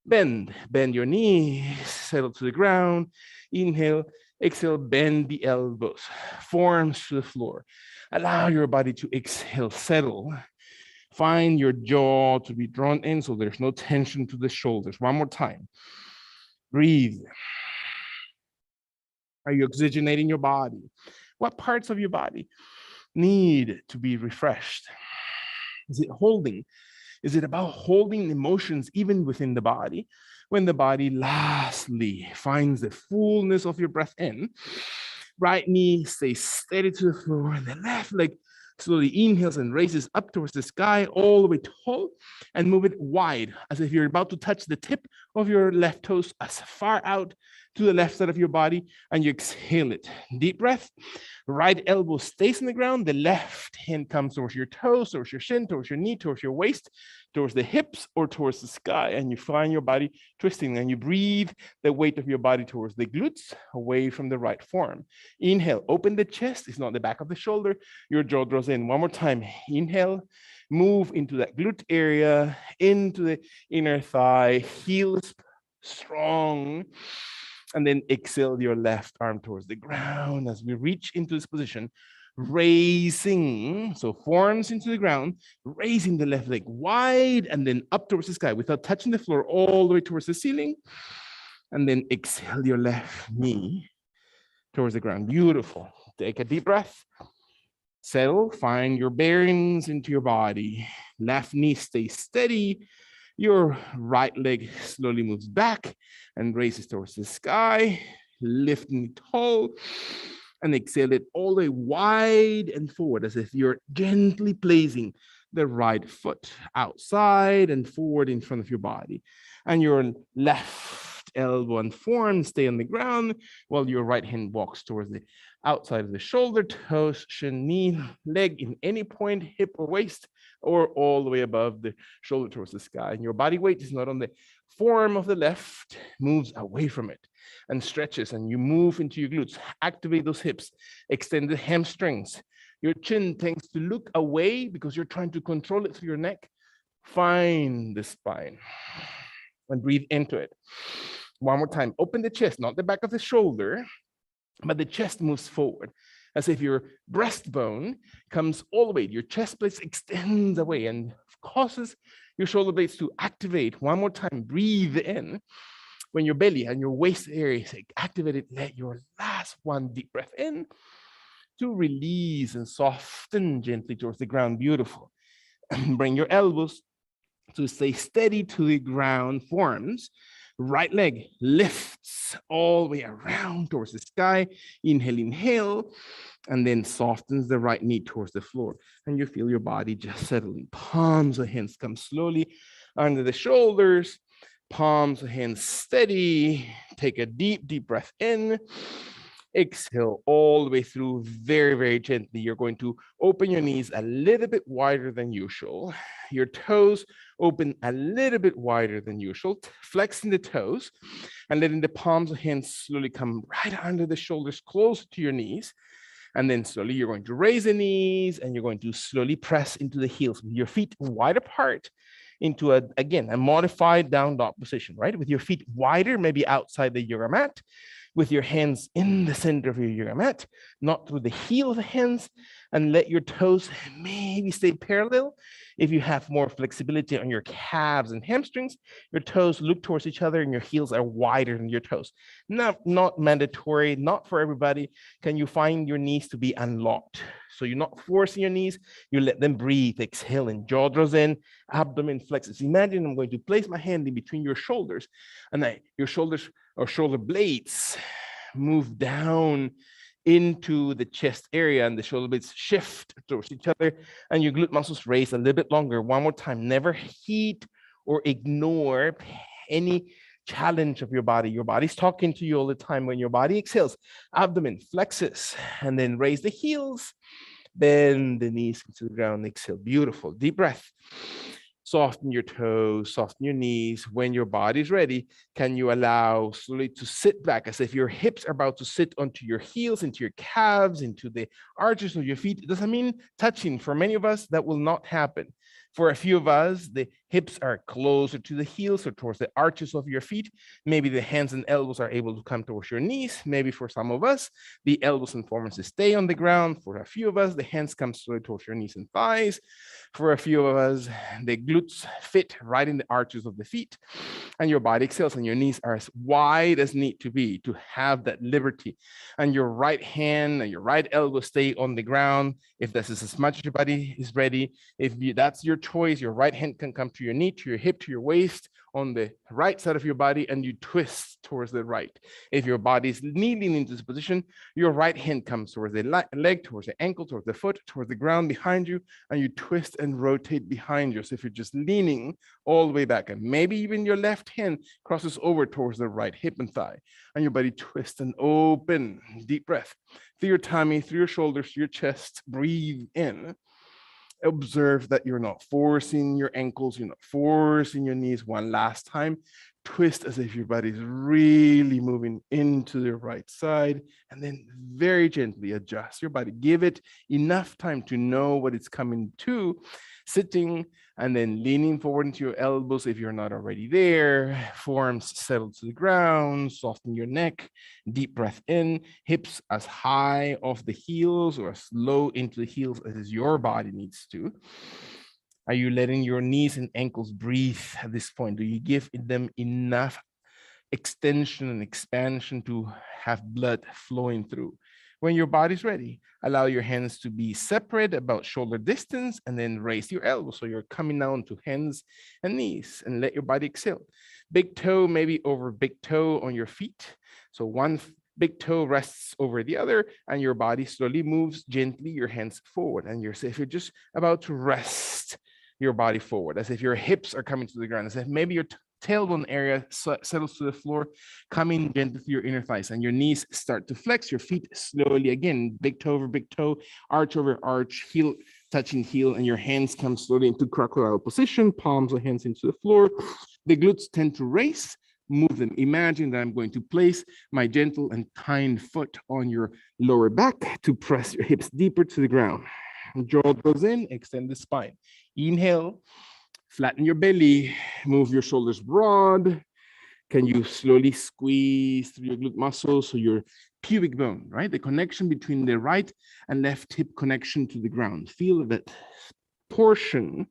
Bend your knees. Settle to the ground. Inhale. Exhale. Bend the elbows. Forearms to the floor. Allow your body to exhale. Settle. Find your jaw to be drawn in so there's no tension to the shoulders. One more time. Breathe. Are you oxygenating your body? What parts of your body need to be refreshed? Is it holding? Is it about holding emotions even within the body? When the body lastly finds the fullness of your breath in, right knee stays steady to the floor, and the left leg slowly inhales and raises up towards the sky, all the way tall, and move it wide, as if you're about to touch the tip of your left toes as far out to the left side of your body, and you exhale it. Deep breath. Right elbow stays on the ground. The left hand comes towards your toes, towards your shin, towards your knee, towards your waist, towards the hips, or towards the sky, and you find your body twisting, and you breathe the weight of your body towards the glutes, away from the right forearm. Inhale, open the chest. It's not the back of the shoulder. Your jaw draws in. One more time. Inhale, move into that glute area, into the inner thigh, heels strong. And then exhale your left arm towards the ground as we reach into this position. raising, so forearms into the ground, raising the left leg wide and then up towards the sky without touching the floor, all the way towards the ceiling. And then exhale your left knee towards the ground. Beautiful. Take a deep breath. Settle, find your bearings into your body. Left knee stays steady. Your right leg slowly moves back and raises towards the sky, lifting tall, and exhale it all the way wide and forward as if you're gently placing the right foot outside and forward in front of your body. And your left elbow and forearm stay on the ground while your right hand walks towards the outside of the shoulder, toes, shin, knee, leg in any point, hip or waist, or all the way above the shoulder towards the sky. And your body weight is not on the forearm of the left, moves away from it and stretches, and you move into your glutes. Activate those hips, extend the hamstrings. Your chin tends to look away because you're trying to control it through your neck. Find the spine and breathe into it. One more time, open the chest, not the back of the shoulder, but the chest moves forward as if your breastbone comes all the way. Your chest plates extends away and causes your shoulder blades to activate. One more time, breathe in. When your belly and your waist area is activated, let your last one deep breath in to release and soften gently towards the ground. Beautiful. Bring your elbows to stay steady to the ground. Forearms. Right leg lifts all the way around towards the sky. Inhale, and then softens the right knee towards the floor. And you feel your body just settling. Palms of hands come slowly under the shoulders. Palms of hands steady. Take a deep breath in. Exhale all the way through very, very gently. You're going to open your knees a little bit wider than usual. Your toes open a little bit wider than usual, flexing the toes and letting the palms of hands slowly come right under the shoulders, close to your knees. And then slowly you're going to raise the knees and you're going to slowly press into the heels with your feet wide apart into again, a modified down dog position, right? With your feet wider, maybe outside the yoga mat, with your hands in the center of your yoga mat, not through the heel of the hands, and let your toes maybe stay parallel. If you have more flexibility on your calves and hamstrings, your toes look towards each other and your heels are wider than your toes. Not mandatory, not for everybody. Can you find your knees to be unlocked? So you're not forcing your knees, you let them breathe, exhale, and jaw draws in, abdomen flexes. Imagine I'm going to place my hand in between your shoulders, and your shoulders or shoulder blades move down into the chest area, and the shoulder blades shift towards each other, and your glute muscles raise a little bit longer. One more time. Never heed or ignore any challenge of your body. Your body's talking to you all the time. When your body exhales, abdomen flexes, and then raise the heels, bend the knees into the ground, exhale. Beautiful. Deep breath. Soften your toes, soften your knees. When your body's ready, can you allow slowly to sit back as if your hips are about to sit onto your heels, into your calves, into the arches of your feet? It doesn't mean touching. For many of us, that will not happen. For a few of us, the hips are closer to the heels or towards the arches of your feet. Maybe the hands and elbows are able to come towards your knees. Maybe for some of us, the elbows and forearms stay on the ground. For a few of us, the hands come slowly towards your knees and thighs. For a few of us, the glutes fit right in the arches of the feet, and your body exhales and your knees are as wide as need to be to have that liberty. And your right hand and your right elbow stay on the ground. If this is as much as your body is ready, that's your choice, your right hand can come to your knee, to your hip, to your waist, on the right side of your body, and you twist towards the right. If your body is kneeling into this position, your right hand comes towards the leg, towards the ankle, towards the foot, towards the ground behind you, and you twist and rotate behind you. So if you're just leaning all the way back, and maybe even your left hand crosses over towards the right hip and thigh, and your body twists and open. Deep breath through your tummy, through your shoulders, through your chest. Breathe in. Observe that you're not forcing your ankles, you're not forcing your knees. One last time. Twist as if your body's really moving into the right side, and then very gently adjust your body. Give it enough time to know what it's coming to. sitting, and then leaning forward into your elbows if you're not already there. Forearms settle to the ground, soften your neck, deep breath in, hips as high off the heels or as low into the heels as your body needs to. Are you letting your knees and ankles breathe at this point? Do you give them enough extension and expansion to have blood flowing through? When your body's ready, allow your hands to be separate about shoulder distance and then raise your elbows. So you're coming down to hands and knees and let your body exhale. Big toe maybe over big toe on your feet. So one big toe rests over the other and your body slowly moves gently your hands forward. And you're safe. You're just about to rest your body forward, as if your hips are coming to the ground, as if maybe your tailbone area settles to the floor, coming gently through your inner thighs, and your knees start to flex, your feet slowly again, big toe over big toe, arch over arch, heel touching heel, and your hands come slowly into crocodile position, palms of hands into the floor. The glutes tend to raise, move them. Imagine that I'm going to place my gentle and kind foot on your lower back to press your hips deeper to the ground. Jaw goes in, extend the spine. Inhale, flatten your belly, move your shoulders broad. Can you slowly squeeze through your glute muscles so your pubic bone, right? The connection between the right and left hip connection to the ground. Feel that portion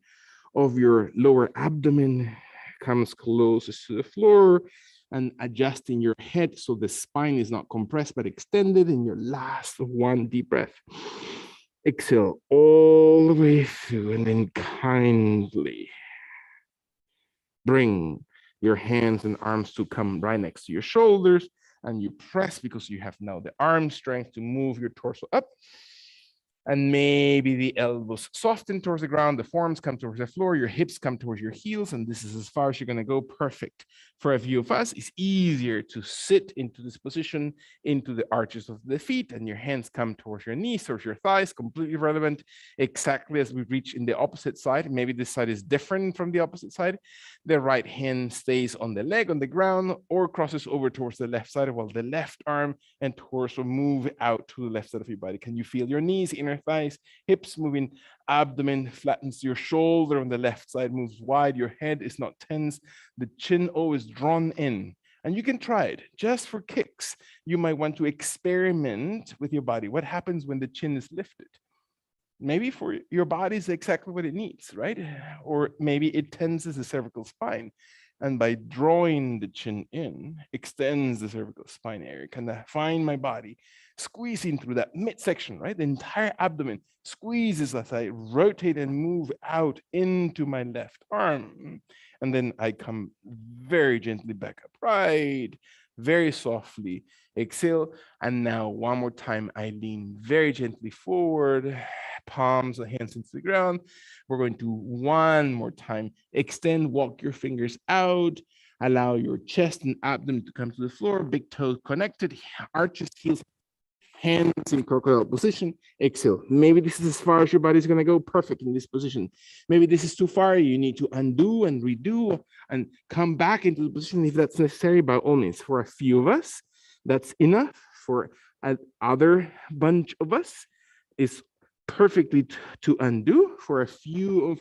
of your lower abdomen comes closest to the floor, and adjusting your head so the spine is not compressed but extended. In your last one deep breath, exhale all the way through, and then kindly bring your hands and arms to come right next to your shoulders, and you press because you have now the arm strength to move your torso up. And maybe the elbows soften towards the ground, the forearms come towards the floor, your hips come towards your heels, and this is as far as you're going to go. Perfect. For a few of us, it's easier to sit into this position, into the arches of the feet, and your hands come towards your knees, towards your thighs, completely relevant, exactly as we reach in the opposite side. Maybe this side is different from the opposite side. The right hand stays on the leg, on the ground, or crosses over towards the left side, while the left arm and torso move out to the left side of your body. Can you feel your knees, inner thighs, hips moving, abdomen flattens, your shoulder on the left side moves wide, your head is not tense, the chin always drawn in. And you can try it just for kicks. You might want to experiment with your body. What happens when the chin is lifted? Maybe for your body is exactly what it needs, right? Or maybe it tenses the cervical spine. And by drawing the chin in, extends the cervical spine area. Can I find my body squeezing through that midsection, right? The entire abdomen squeezes as I rotate and move out into my left arm. And then I come very gently back upright, very softly. Exhale. And now one more time, I lean very gently forward, palms of hands into the ground. We're going to one more time extend, walk your fingers out, allow your chest and abdomen to come to the floor, big toes connected, arches, heels, hands in crocodile position. Exhale. Maybe this is as far as your body's going to go. Perfect in this position. Maybe this is too far. You need to undo and redo and come back into the position if that's necessary. By all means, for a few of us, that's enough. For another bunch of us, is perfectly to undo. For a few of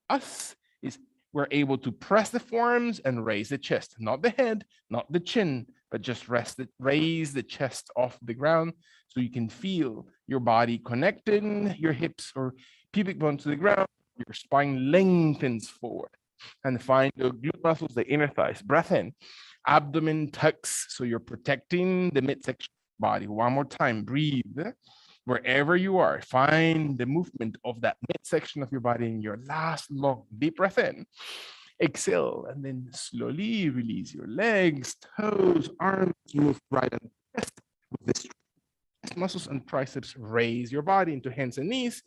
us, is we're able to press the forearms and raise the chest, not the head, not the chin, but just raise the chest off the ground so you can feel your body connecting your hips or pubic bone to the ground. Your spine lengthens forward, and find your glute muscles, the inner thighs. Breath in, abdomen tucks, so you're protecting the midsection of the body. One more time, breathe. Wherever you are, find the movement of that midsection of your body in your last long deep breath in. Exhale, and then slowly release your legs, toes, arms, move right and left with the muscles and triceps. Raise your body into hands and knees.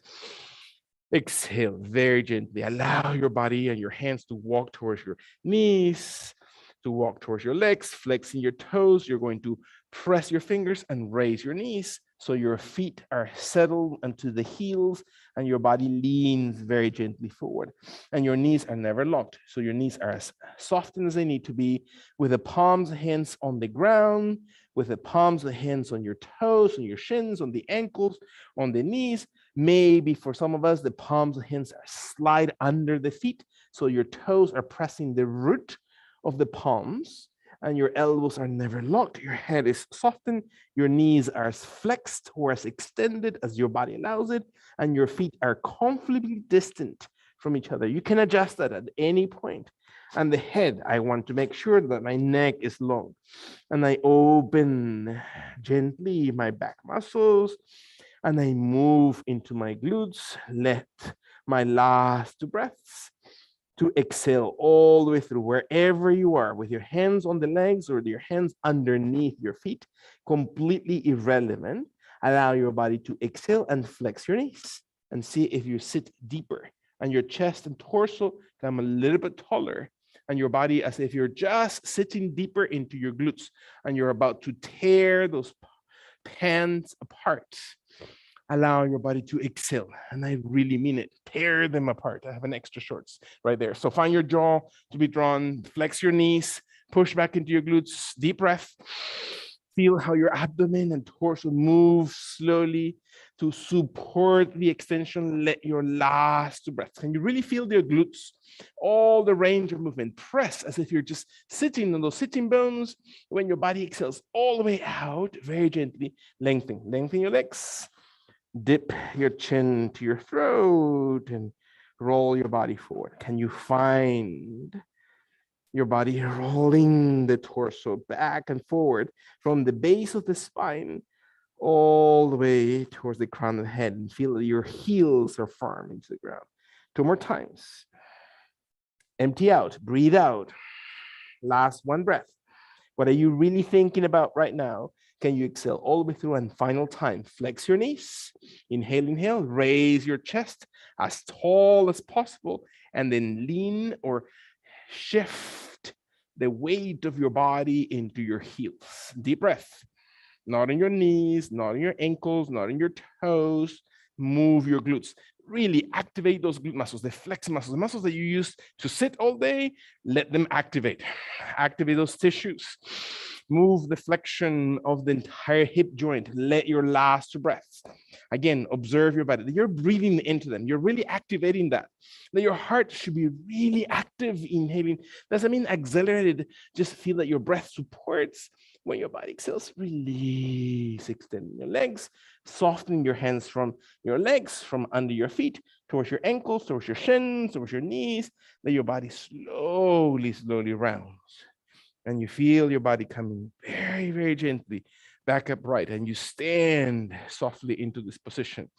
Exhale very gently. Allow your body and your hands to walk towards your knees, to walk towards your legs, flexing your toes. You're going to press your fingers and raise your knees so your feet are settled onto the heels and your body leans very gently forward. And your knees are never locked. So your knees are as softened as they need to be, with the palms of hands on the ground, with the palms of hands on your toes, on your shins, on the ankles, on the knees. Maybe for some of us, the palms of hands slide under the feet. So your toes are pressing the root of the palms and your elbows are never locked. Your head is softened. Your knees are as flexed or as extended as your body allows it. And your feet are comfortably distant from each other. You can adjust that at any point. And the head, I want to make sure that my neck is long. And I open gently my back muscles and I move into my glutes. Let my last two breaths to exhale all the way through wherever you are, with your hands on the legs or your hands underneath your feet, completely irrelevant. Allow your body to exhale and flex your knees and see if you sit deeper and your chest and torso come a little bit taller and your body as if you're just sitting deeper into your glutes and you're about to tear those pants apart. Allow your body to exhale. And I really mean it. Tear them apart. I have an extra shorts right there. So find your jaw to be drawn, flex your knees, push back into your glutes, deep breath. Feel how your abdomen and torso move slowly to support the extension. Let your last two breaths. Can you really feel your glutes? All the range of movement. Press as if you're just sitting on those sitting bones. When your body exhales all the way out, very gently, lengthen your legs. Dip your chin to your throat and roll your body forward. Can you find your body rolling the torso back and forward from the base of the spine all the way towards the crown of the head and feel that your heels are firm into the ground. 2 more times. Empty out, breathe out. Last one breath. What are you really thinking about right now? Can you exhale all the way through? And final time, flex your knees. Inhale, raise your chest as tall as possible, and then lean or shift the weight of your body into your heels. Deep breath. Not on your knees, not on your ankles, not on your toes. Move your glutes. Really activate those glute muscles, the flex muscles, the muscles that you use to sit all day. Let them activate. Activate those tissues. Move the flexion of the entire hip joint. Let your last two breaths. Again, observe your body. You're breathing into them. You're really activating that. That your heart should be really active, inhaling. Doesn't mean accelerated. Just feel that your breath supports. When your body exhales, release, extend your legs, soften your hands from your legs, from under your feet, towards your ankles, towards your shins, towards your knees. Let your body slowly rounds. And you feel your body coming very, very gently back upright. And you stand softly into this position.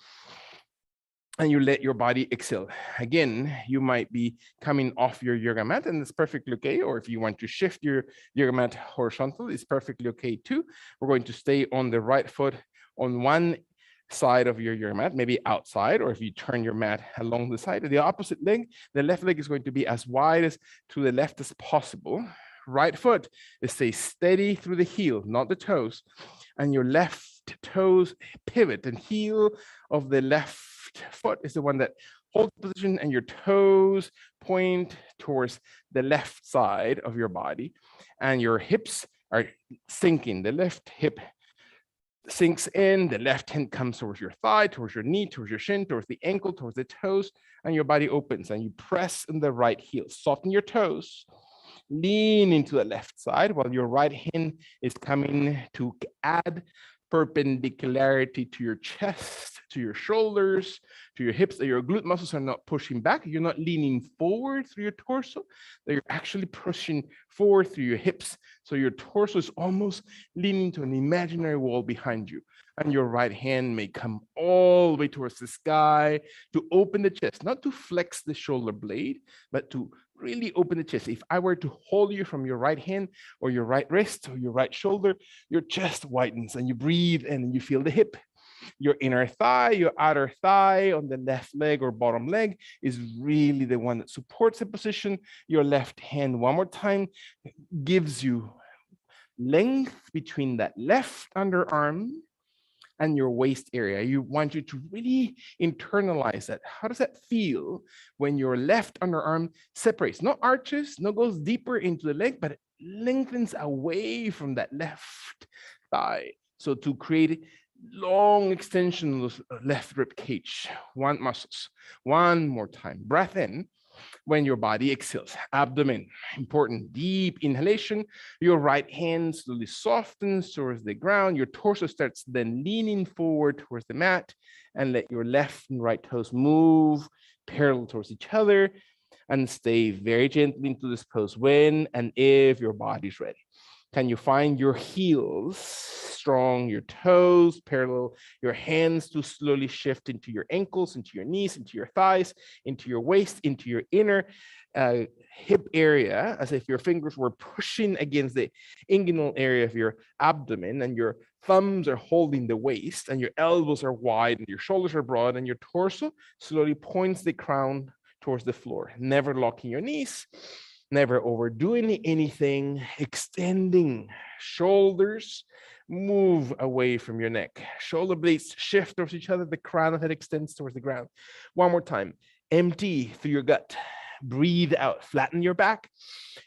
And you let your body exhale. Again, you might be coming off your yoga mat, and it's perfectly okay. Or if you want to shift your yoga mat horizontal, it's perfectly okay too. We're going to stay on the right foot on one side of your yoga mat, maybe outside, or if you turn your mat along the side of the opposite leg, the left leg is going to be as wide as to the left as possible. Right foot is stay steady through the heel, not the toes, and your left toes pivot, and heel of the left foot is the one that holds the position, and your toes point towards the left side of your body, and your hips are sinking. The left hip sinks in, the left hand comes towards your thigh, towards your knee, towards your shin, towards the ankle, towards the toes, and your body opens, and you press in the right heel. Soften your toes. Lean into the left side while your right hand is coming to add perpendicularity to your chest, to your shoulders, to your hips, that your glute muscles are not pushing back. You're not leaning forward through your torso, that you're actually pushing forward through your hips. So your torso is almost leaning to an imaginary wall behind you. And your right hand may come all the way towards the sky to open the chest, not to flex the shoulder blade, but to really open the chest. If I were to hold you from your right hand or your right wrist or your right shoulder, your chest widens and you breathe in and you feel the hip. Your inner thigh, your outer thigh on the left leg or bottom leg is really the one that supports the position. Your left hand, one more time, gives you length between that left underarm and your waist area. You want you to really internalize that. How does that feel when your left underarm separates? Not arches, no goes deeper into the leg, but it lengthens away from that left thigh. So to create Long extension of the left rib cage, one muscles. One more time. Breath in when your body exhales. Abdomen, important. Deep inhalation. Your right hand slowly softens towards the ground. Your torso starts then leaning forward towards the mat, and let your left and right toes move parallel towards each other, and stay very gently into this pose when and if your body's ready. Can you find your heels strong, your toes parallel, your hands to slowly shift into your ankles, into your knees, into your thighs, into your waist, into your inner hip area, as if your fingers were pushing against the inguinal area of your abdomen, and your thumbs are holding the waist, and your elbows are wide, and your shoulders are broad, and your torso slowly points the crown towards the floor, never locking your knees, never overdoing anything, extending shoulders, move away from your neck. Shoulder blades shift towards each other, the crown of it extends towards the ground. One more time, empty through your gut. Breathe out, flatten your back,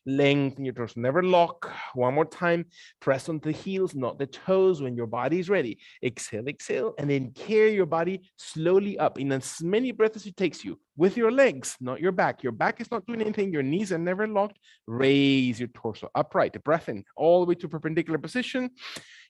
lengthen your torso, never lock. One more time, press on the heels, not the toes when your body is ready. Exhale, exhale, and then carry your body slowly up in as many breaths as it takes you with your legs, not your back. Your back is not doing anything. Your knees are never locked. Raise your torso upright, breath in all the way to perpendicular position,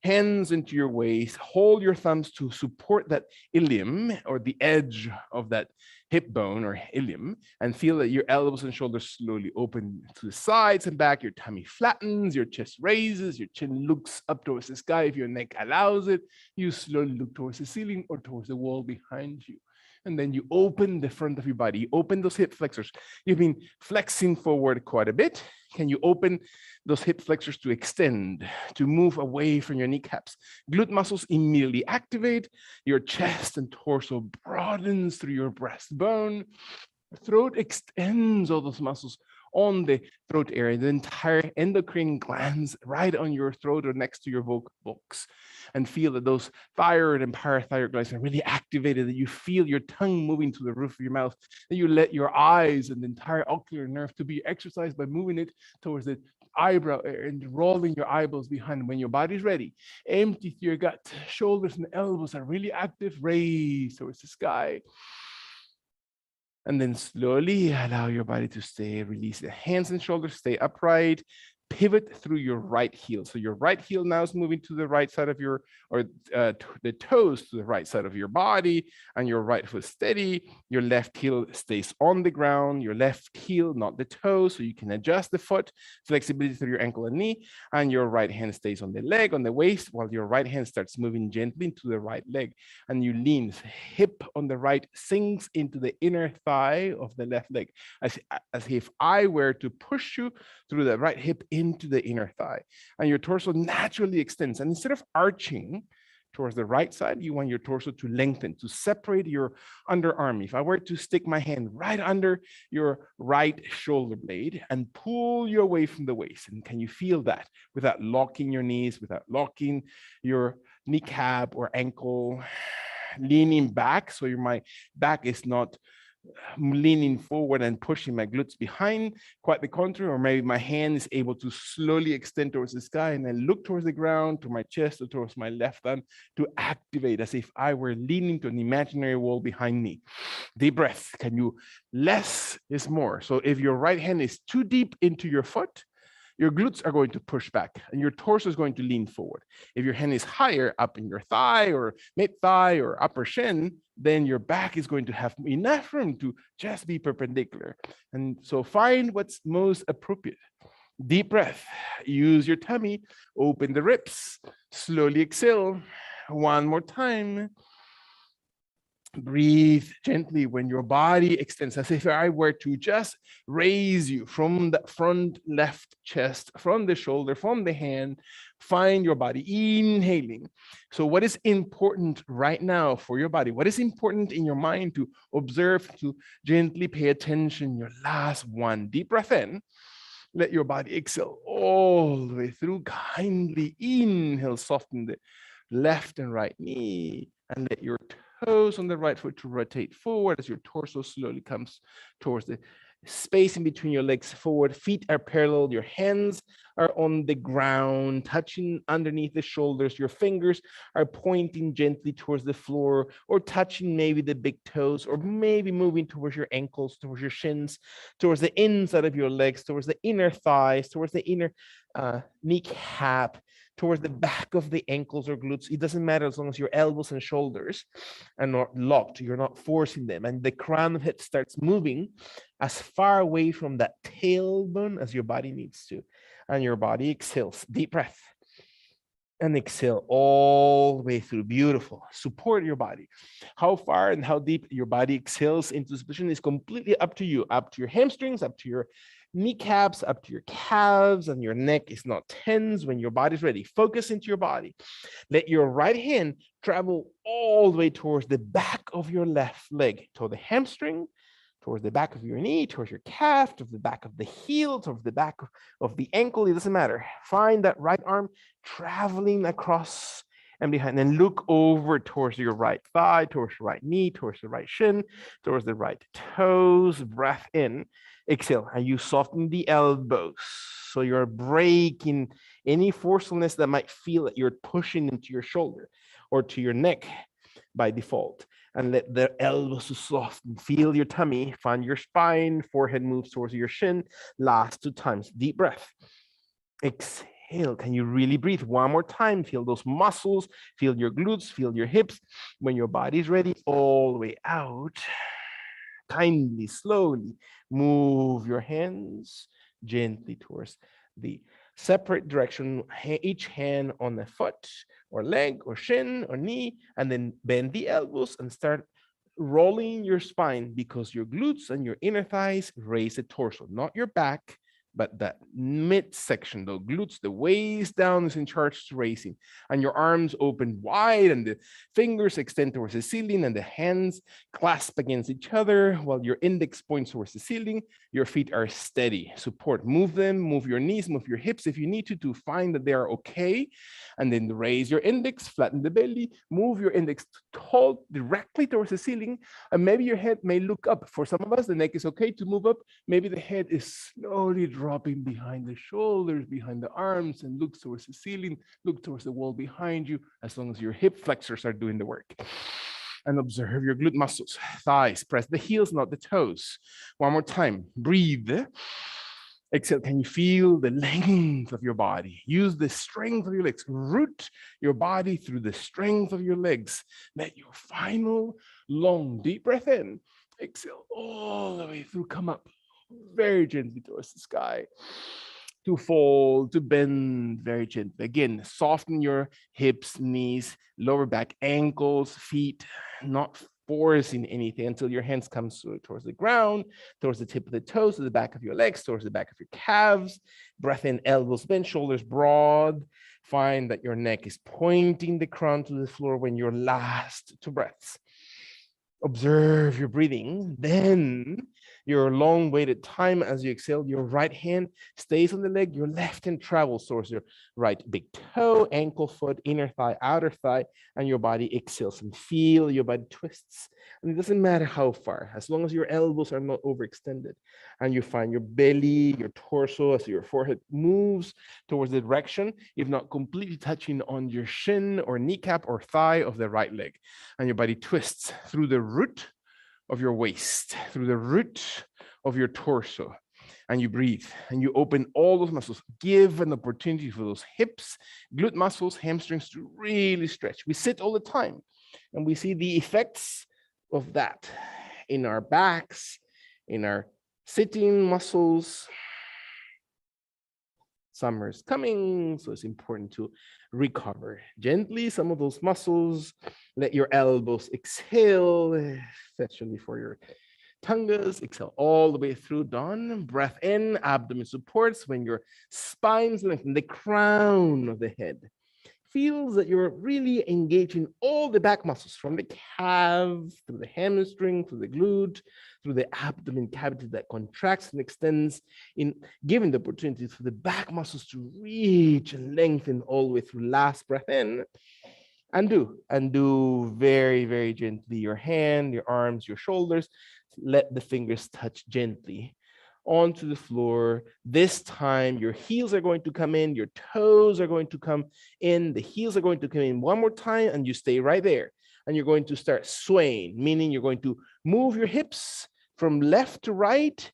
hands into your waist. Hold your thumbs to support that ilium or the edge of that hip bone or ilium, and feel that your elbows and shoulders slowly open to the sides and back. Your tummy flattens, your chest raises, your chin looks up towards the sky. If your neck allows it, you slowly look towards the ceiling or towards the wall behind you. And then you open the front of your body. You open those hip flexors. You've been flexing forward quite a bit. Can you open those hip flexors to extend, to move away from your kneecaps? Glute muscles immediately activate. Your chest and torso broadens through your breastbone. Throat extends all those muscles on the throat area, the entire endocrine glands right on your throat or next to your vocal box, and feel that those thyroid and parathyroid glands are really activated, that you feel your tongue moving to the roof of your mouth, that you let your eyes and the entire ocular nerve to be exercised by moving it towards the eyebrow and rolling your eyeballs behind. When your body's ready, empty through your gut, shoulders and elbows are really active, raise towards the sky. And then slowly allow your body to stay, release the hands and shoulders, stay upright, pivot through your right heel. So your right heel now is moving to the right side of your, or the toes to the right side of your body, and your right foot steady. Your left heel stays on the ground, your left heel, not the toe, so you can adjust the foot, flexibility through your ankle and knee, and your right hand stays on the leg, on the waist, while your right hand starts moving gently into the right leg, and you lean, hip on the right sinks into the inner thigh of the left leg, as if I were to push you through the right hip into the inner thigh, and your torso naturally extends. And instead of arching towards the right side, you want your torso to lengthen, to separate your underarm. If I were to stick my hand right under your right shoulder blade and pull you away from the waist, and can you feel that without locking your knees, without locking your kneecap or ankle, leaning back so my back is not leaning forward and pushing my glutes behind, quite the contrary, or maybe my hand is able to slowly extend towards the sky and then look towards the ground, to my chest or towards my left arm, to activate as if I were leaning to an imaginary wall behind me. Deep breath. Can you? Less is more. So if your right hand is too deep into your foot, your glutes are going to push back and your torso is going to lean forward. If your hand is higher up in your thigh or mid thigh or upper shin, then your back is going to have enough room to just be perpendicular. And so find what's most appropriate. Deep breath, use your tummy, open the ribs, slowly exhale. One more time. Breathe gently when your body extends, as if I were to just raise you from the front left chest, from the shoulder, from the hand. Find your body, inhaling. So what is important right now for your body? What is important in your mind to observe, to gently pay attention? Your last one, deep breath in. Let your body exhale all the way through. Kindly inhale, soften the left and right knee, and let your toes on the right foot to rotate forward as your torso slowly comes towards the Space in between your legs forward. Feet are parallel. Your hands are on the ground, touching underneath the shoulders. Your fingers are pointing gently towards the floor or touching maybe the big toes, or maybe moving towards your ankles, towards your shins, towards the inside of your legs, towards the inner thighs, towards the inner kneecap, towards the back of the ankles or glutes. It doesn't matter as long as your elbows and shoulders are not locked. You're not forcing them. And the crown of head starts moving as far away from that tailbone as your body needs to. And your body exhales. Deep breath. And exhale all the way through. Beautiful. Support your body. How far and how deep your body exhales into this position is completely up to you, up to your hamstrings, up to your kneecaps, up to your calves, and your neck is not tense when your body's ready. Focus into your body. Let your right hand travel all the way towards the back of your left leg, toward the hamstring, towards the back of your knee, towards your calf, towards the back of the heel, towards the back of the ankle. It doesn't matter. Find that right arm traveling across and behind, and look over towards your right thigh, towards your right knee, towards the right shin, towards the right toes. Breath in, exhale, and you soften the elbows. So you're breaking any forcefulness that might feel that you're pushing into your shoulder or to your neck by default. And let the elbows soften. Feel your tummy, find your spine, forehead moves towards your shin. Last 2 times, deep breath. Exhale. Can you really breathe? One more time. Feel those muscles, feel your glutes, feel your hips. When your body's ready, all the way out. Kindly, slowly move your hands gently towards the separate direction, each hand on a foot or leg or shin or knee, and then bend the elbows and start rolling your spine, because your glutes and your inner thighs raise the torso, not your back, but that midsection, the glutes, the waist down is in charge to raising, and your arms open wide and the fingers extend towards the ceiling and the hands clasp against each other while your index points towards the ceiling. Your feet are steady. Support. Move them, move your knees, move your hips if you need to find that they are okay. And then raise your index, flatten the belly, move your index tall directly towards the ceiling. And maybe your head may look up. For some of us, the neck is okay to move up. Maybe the head is slowly dropping behind the shoulders, behind the arms, and look towards the ceiling, look towards the wall behind you, as long as your hip flexors are doing the work. And observe your glute muscles, thighs, press the heels, not the toes. One more time, breathe. Exhale, can you feel the length of your body? Use the strength of your legs. Root your body through the strength of your legs. Let your final long, deep breath in. Exhale all the way through. Come up very gently towards the sky. To fold, to bend very gently. Again, soften your hips, knees, lower back, ankles, feet, not forcing anything until your hands come towards the ground, towards the tip of the toes, to the back of your legs, towards the back of your calves. Breath in, elbows bent, shoulders broad. Find that your neck is pointing the crown to the floor when your last 2 breaths. Observe your breathing. Then your long waited time as you exhale, your right hand stays on the leg, your left hand travels towards your right big toe, ankle, foot, inner thigh, outer thigh, and your body exhales, and feel your body twists. And it doesn't matter how far, as long as your elbows are not overextended, and you find your belly, your torso, as your forehead moves towards the direction, if not completely touching on your shin or kneecap or thigh of the right leg, and your body twists through the root of your waist, through the root of your torso, and you breathe and you open all those muscles. Give an opportunity for those hips, glute muscles, hamstrings to really stretch. We sit all the time and we see the effects of that in our backs, in our sitting muscles. Summer is coming, so it's important to recover gently some of those muscles. Let your elbows exhale, especially for your tungas. Exhale all the way through dawn. Breath in, abdomen supports when your spine's lengthened, the crown of the head feels that you're really engaging all the back muscles, from the calf, through the hamstring, through the glute, through the abdomen cavity that contracts and extends, in giving the opportunity for the back muscles to reach and lengthen all the way through. Last breath in. Undo very, very gently your hand, your arms, your shoulders. Let the fingers touch gently onto the floor. This time, your heels are going to come in, your toes are going to come in, the heels are going to come in one more time, and you stay right there. And you're going to start swaying, meaning you're going to move your hips from left to right,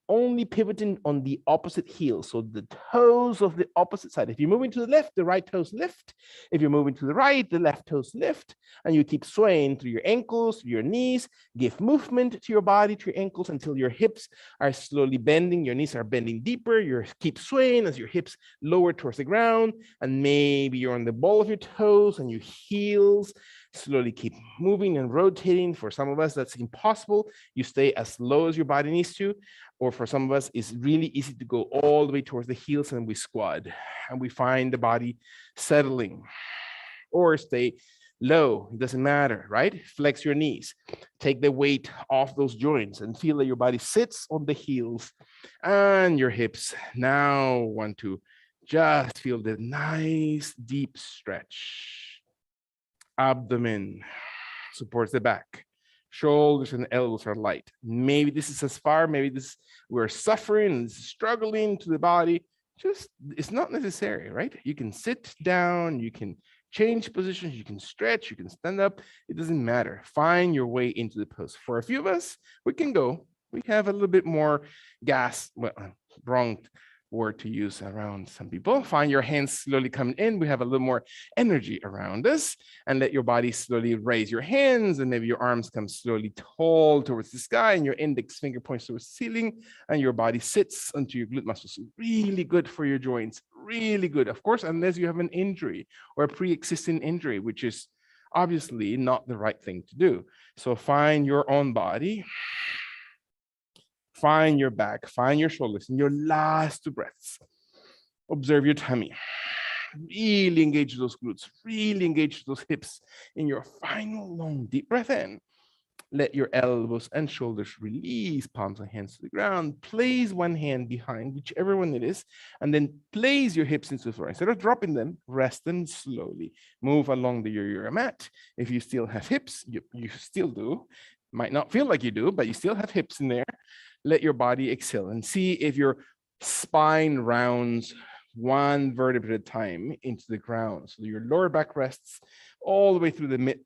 only pivoting on the opposite heel. So the toes of the opposite side. If you're moving to the left, the right toes lift. If you're moving to the right, the left toes lift. And you keep swaying through your ankles, through your knees. Give movement to your body, to your ankles, until your hips are slowly bending. Your knees are bending deeper. You keep swaying as your hips lower towards the ground. And maybe you're on the ball of your toes, and your heels slowly keep moving and rotating. For some of us, that's impossible. You stay as low as your body needs to. Or for some of us, it's really easy to go all the way towards the heels, and we squat and we find the body settling. Or stay low, it doesn't matter, right? Flex your knees, take the weight off those joints, and feel that your body sits on the heels and your hips now want to just feel the nice deep stretch. Abdomen supports the back. Shoulders and elbows are light. Maybe this is as far, maybe this we're suffering and struggling to the body. Just, it's not necessary, right? You can sit down, you can change positions, you can stretch, you can stand up. It doesn't matter. Find your way into the pose. For a few of us, we can go. We have a little bit more gas, well, wrong word to use around some people. Find your hands slowly coming in. We have a little more energy around us, and let your body slowly raise your hands, and maybe your arms come slowly tall towards the sky, and your index finger points towards the ceiling, and your body sits onto your glute muscles. Really good for your joints, really good. Of course, unless you have an injury or a pre-existing injury, which is obviously not the right thing to do. So find your own body. Find your back, find your shoulders, and your last two breaths. Observe your tummy. Really engage those glutes, really engage those hips in your final long deep breath in. Let your elbows and shoulders release, palms and hands to the ground. Place one hand behind, whichever one it is, and then place your hips into the floor. Instead of dropping them, rest them slowly. Move along the yoga mat. If you still have hips, you still do. Might not feel like you do, but you still have hips in there. Let your body exhale and see if your spine rounds one vertebra at a time into the ground. So your lower back rests all the way through the mid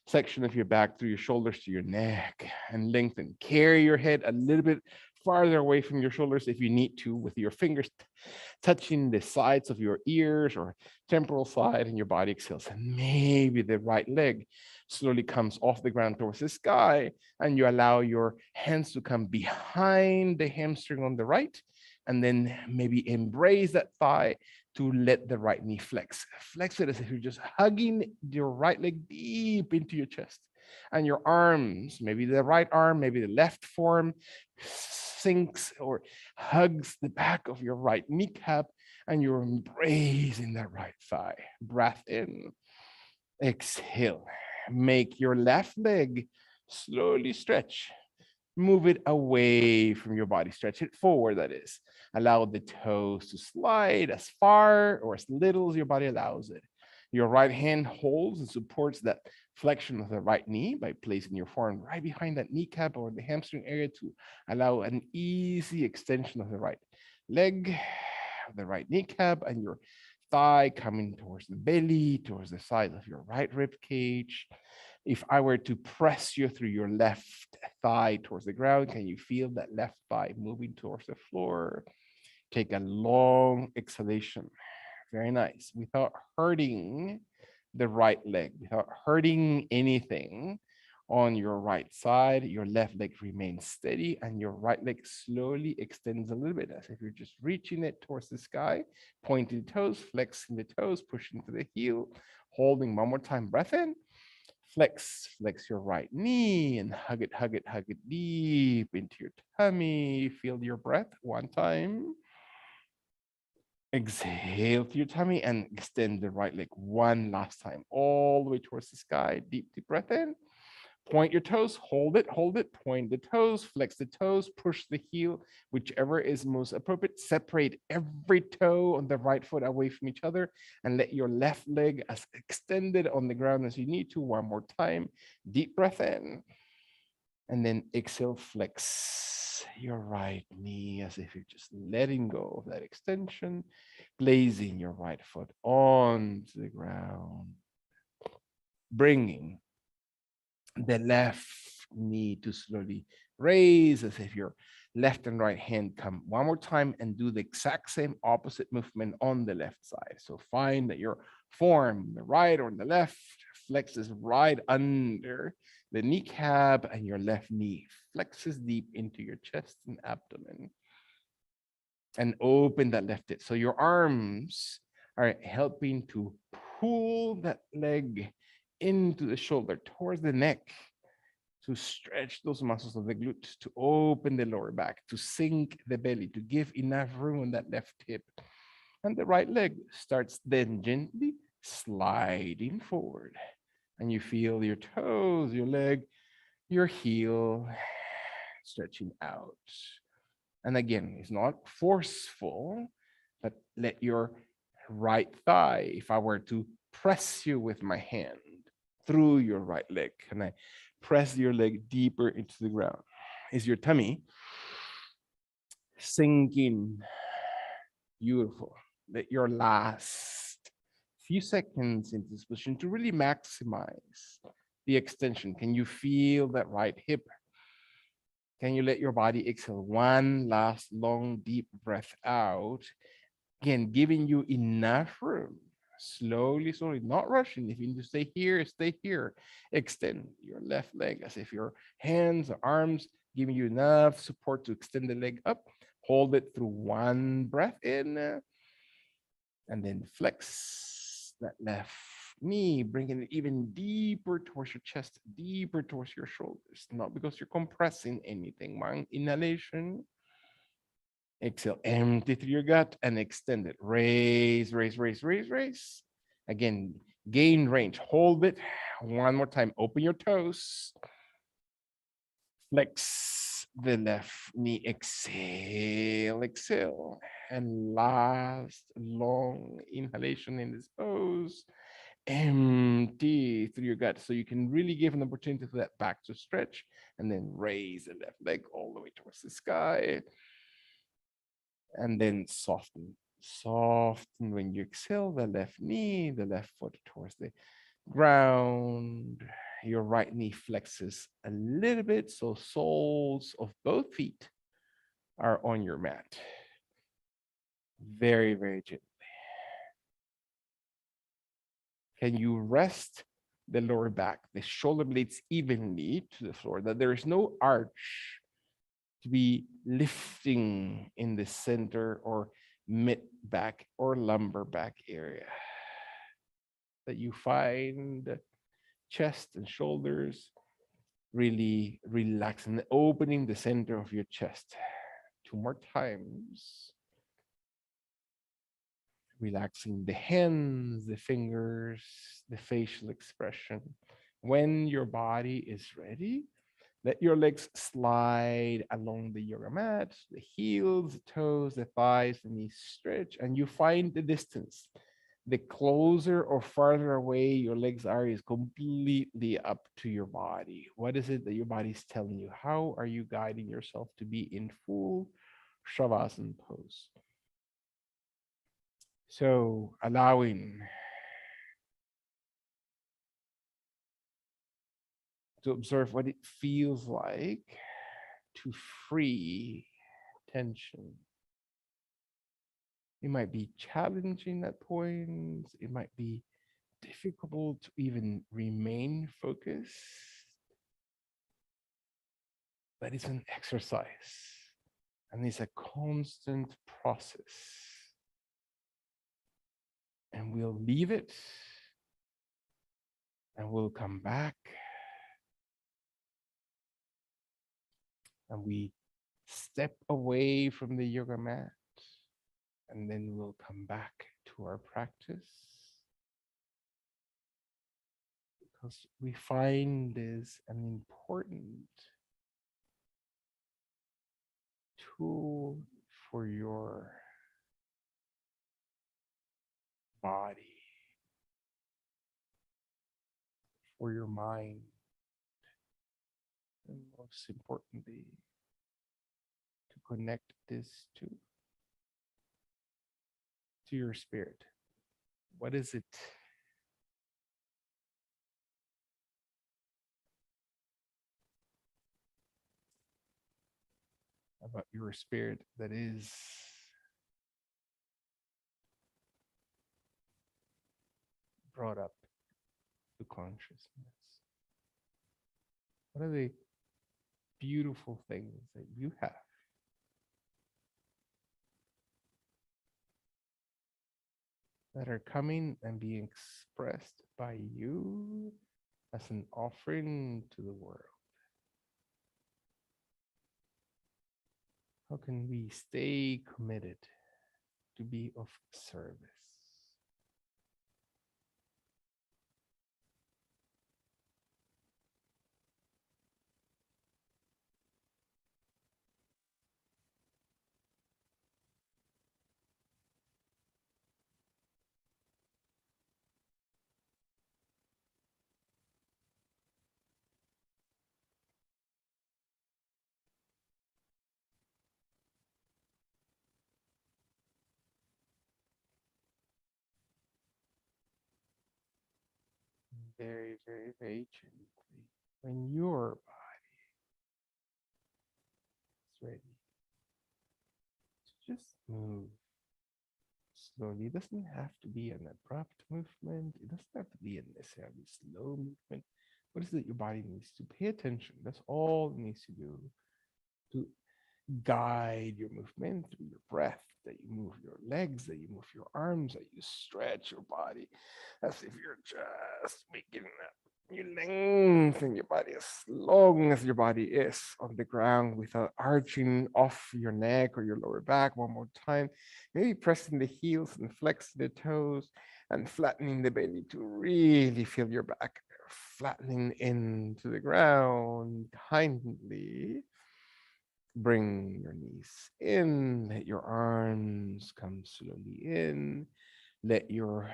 section of your back, through your shoulders to your neck, and lengthen. Carry your head a little bit farther away from your shoulders if you need to, with your fingers touching the sides of your ears or temporal side, and your body exhales. And maybe the right leg slowly comes off the ground towards the sky, and you allow your hands to come behind the hamstring on the right, and then maybe embrace that thigh to let the right knee flex. Flex it as if you're just hugging your right leg deep into your chest. And your arms, maybe the right arm, maybe the left forearm, sinks or hugs the back of your right kneecap, and you're embracing that right thigh. Breath in, exhale. Make your left leg slowly stretch. Move it away from your body. Stretch it forward, that is. Allow the toes to slide as far or as little as your body allows it. Your right hand holds and supports that flexion of the right knee by placing your forearm right behind that kneecap or the hamstring area to allow an easy extension of the right leg, the right kneecap, and your thigh coming towards the belly, towards the side of your right rib cage. If I were to press you through your left thigh towards the ground, can you feel that left thigh moving towards the floor? Take a long exhalation. Very nice. Without hurting the right leg, without hurting anything on your right side, your left leg remains steady, and your right leg slowly extends a little bit, as if you're just reaching it towards the sky, pointing the toes, flexing the toes, pushing to the heel, holding one more time. Breath in. Flex your right knee and hug it deep into your tummy. Feel your breath one time. Exhale to your tummy and extend the right leg one last time, all the way towards the sky. Deep breath in. Point your toes, hold it, point the toes, flex the toes, push the heel, whichever is most appropriate. Separate every toe on the right foot away from each other, and let your left leg as extended on the ground as you need to. One more time. Deep breath in. And then exhale, flex your right knee as if you're just letting go of that extension, placing your right foot onto the ground, bringing the left knee to slowly raise as if your left and right hand come one more time and do the exact same opposite movement on the left side. So find that your form, the right or the left, flexes right under the kneecap and your left knee flexes deep into your chest and abdomen and open that left hip. So your arms are helping to pull that leg into the shoulder towards the neck to stretch those muscles of the glutes, to open the lower back, to sink the belly, to give enough room on that left hip. And the right leg starts then gently sliding forward. And you feel your toes, your leg, your heel stretching out. And again, it's not forceful, but let your right thigh, if I were to press you with my hand through your right leg, and I press your leg deeper into the ground, is your tummy sinking? Beautiful. Let your last few seconds into this position to really maximize the extension. Can you feel that right hip? Can you let your body exhale one last long, deep breath out? Again, giving you enough room. Slowly, slowly, not rushing. If you need to stay here, stay here. Extend your left leg as if your hands or arms giving you enough support to extend the leg up. Hold it through one breath in, and then flex that left knee, bringing it even deeper towards your chest, deeper towards your shoulders. Not because you're compressing anything. One inhalation. Exhale, empty through your gut and extend it. Raise, raise, raise, raise, raise. Again, gain range. Hold it. One more time. Open your toes. Flex the left knee. Exhale, exhale. And last long inhalation in this pose. Empty through your gut. So you can really give an opportunity for that back to stretch and then raise the left leg all the way towards the sky. And then soften. Soften when you exhale the left knee, the left foot towards the ground. Your right knee flexes a little bit, so soles of both feet are on your mat. Very, very gently. Can you rest the lower back, the shoulder blades evenly to the floor, that there is no arch to be lifting in the center or mid back or lumbar back area, that you find chest and shoulders really relaxing, opening the center of your chest. 2 more times. Relaxing the hands, the fingers, the facial expression. When your body is ready, let your legs slide along the yoga mat, the heels, the toes, the thighs, the knees stretch, and you find the distance. The closer or farther away your legs are is completely up to your body. What is it that your body is telling you? How are you guiding yourself to be in full Shavasana pose? So allowing to observe what it feels like to free tension. It might be challenging at points. It might be difficult to even remain focused, but it's an exercise and it's a constant process. And we'll leave it and we'll come back and we step away from the yoga mat and then we'll come back to our practice, because we find this an important tool for your body, for your mind, And most importantly, to connect this to your spirit. What is it about your spirit that is brought up to consciousness? What are the beautiful things that you have that are coming and being expressed by you as an offering to the world? How can we stay committed to be of service? Very, very, very gently. When your body is ready to just move slowly, it doesn't have to be an abrupt movement. It doesn't have to be a necessarily slow movement. What is it your body needs to pay attention? That's all it needs to do to guide your movement through your breath, that you move your legs, that you move your arms, that you stretch your body as if you're just making that. You lengthen your body as long as your body is on the ground without arching off your neck or your lower back. One more time. Maybe pressing the heels and flexing the toes and flattening the belly to really feel your back flattening into the ground kindly. Bring your knees in, let your arms come slowly in, let your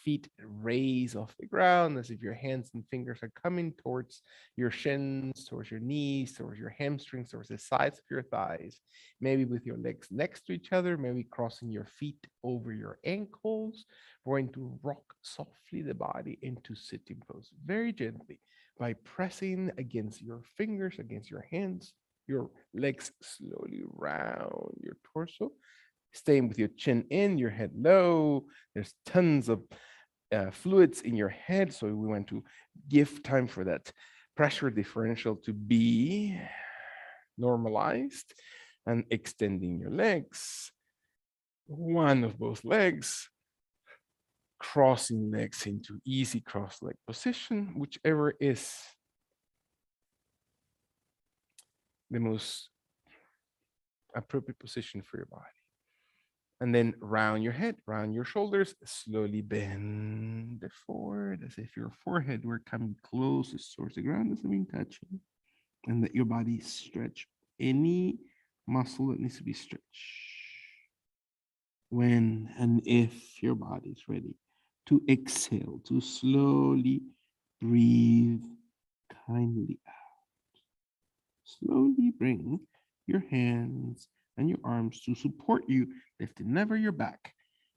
feet raise off the ground as if your hands and fingers are coming towards your shins, towards your knees, towards your hamstrings, towards the sides of your thighs. Maybe with your legs next to each other, maybe crossing your feet over your ankles. We're going to rock softly the body into sitting pose very gently by pressing against your fingers, against your hands, your legs slowly round your torso, staying with your chin in, your head low. There's tons of fluids in your head, so we want to give time for that pressure differential to be normalized, and extending your legs, one of both legs, crossing legs into easy cross leg position, whichever is the most appropriate position for your body. And then round your head, round your shoulders, slowly bend forward as if your forehead were coming closest towards the ground, doesn't mean touching. And let your body stretch any muscle that needs to be stretched. When and if your body is ready to exhale, to slowly breathe kindly out. Slowly bring your hands and your arms to support you, lifting never your back.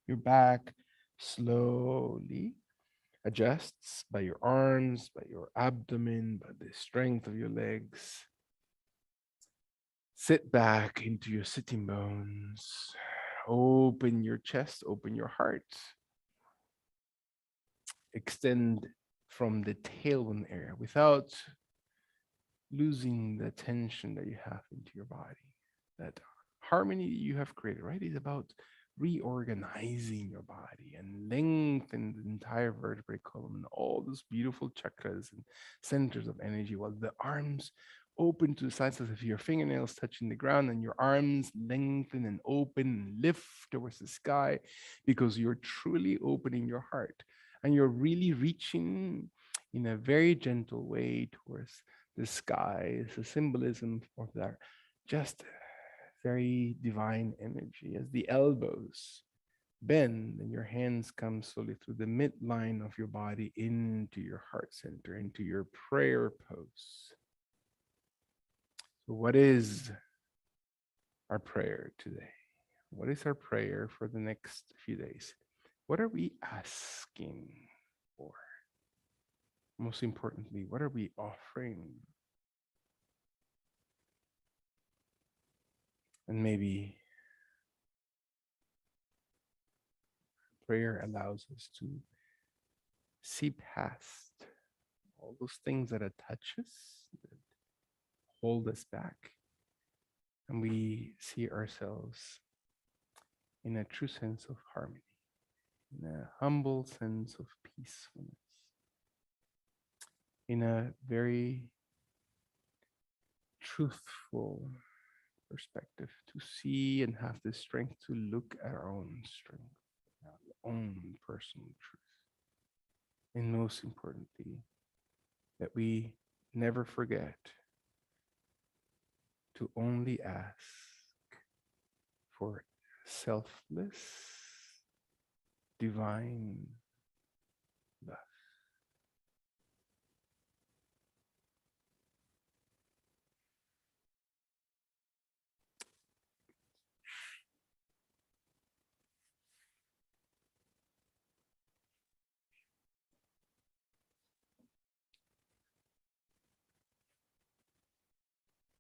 Your back slowly adjusts by your arms, by your abdomen, by the strength of your legs. Sit back into your sitting bones. Open your chest, open your heart. Extend from the tailbone area without losing the tension that you have into your body. That harmony you have created, right, is about reorganizing your body and lengthen the entire vertebrae column and all those beautiful chakras and centers of energy, while the arms open to the sides as if your fingernails touching the ground, and your arms lengthen and open and lift towards the sky, because you're truly opening your heart and you're really reaching in a very gentle way towards the sky. Is a symbolism of that just very divine energy. As the elbows bend and your hands come slowly through the midline of your body into your heart center, into your prayer pose. So, what is our prayer today? What is our prayer for the next few days? What are we asking for? Most importantly, what are we offering? And maybe prayer allows us to see past all those things that attach us, that hold us back, and we see ourselves in a true sense of harmony, in a humble sense of peacefulness, in a very truthful perspective, to see and have the strength to look at our own strength, our own personal truth. And most importantly, that we never forget to only ask for selfless, divine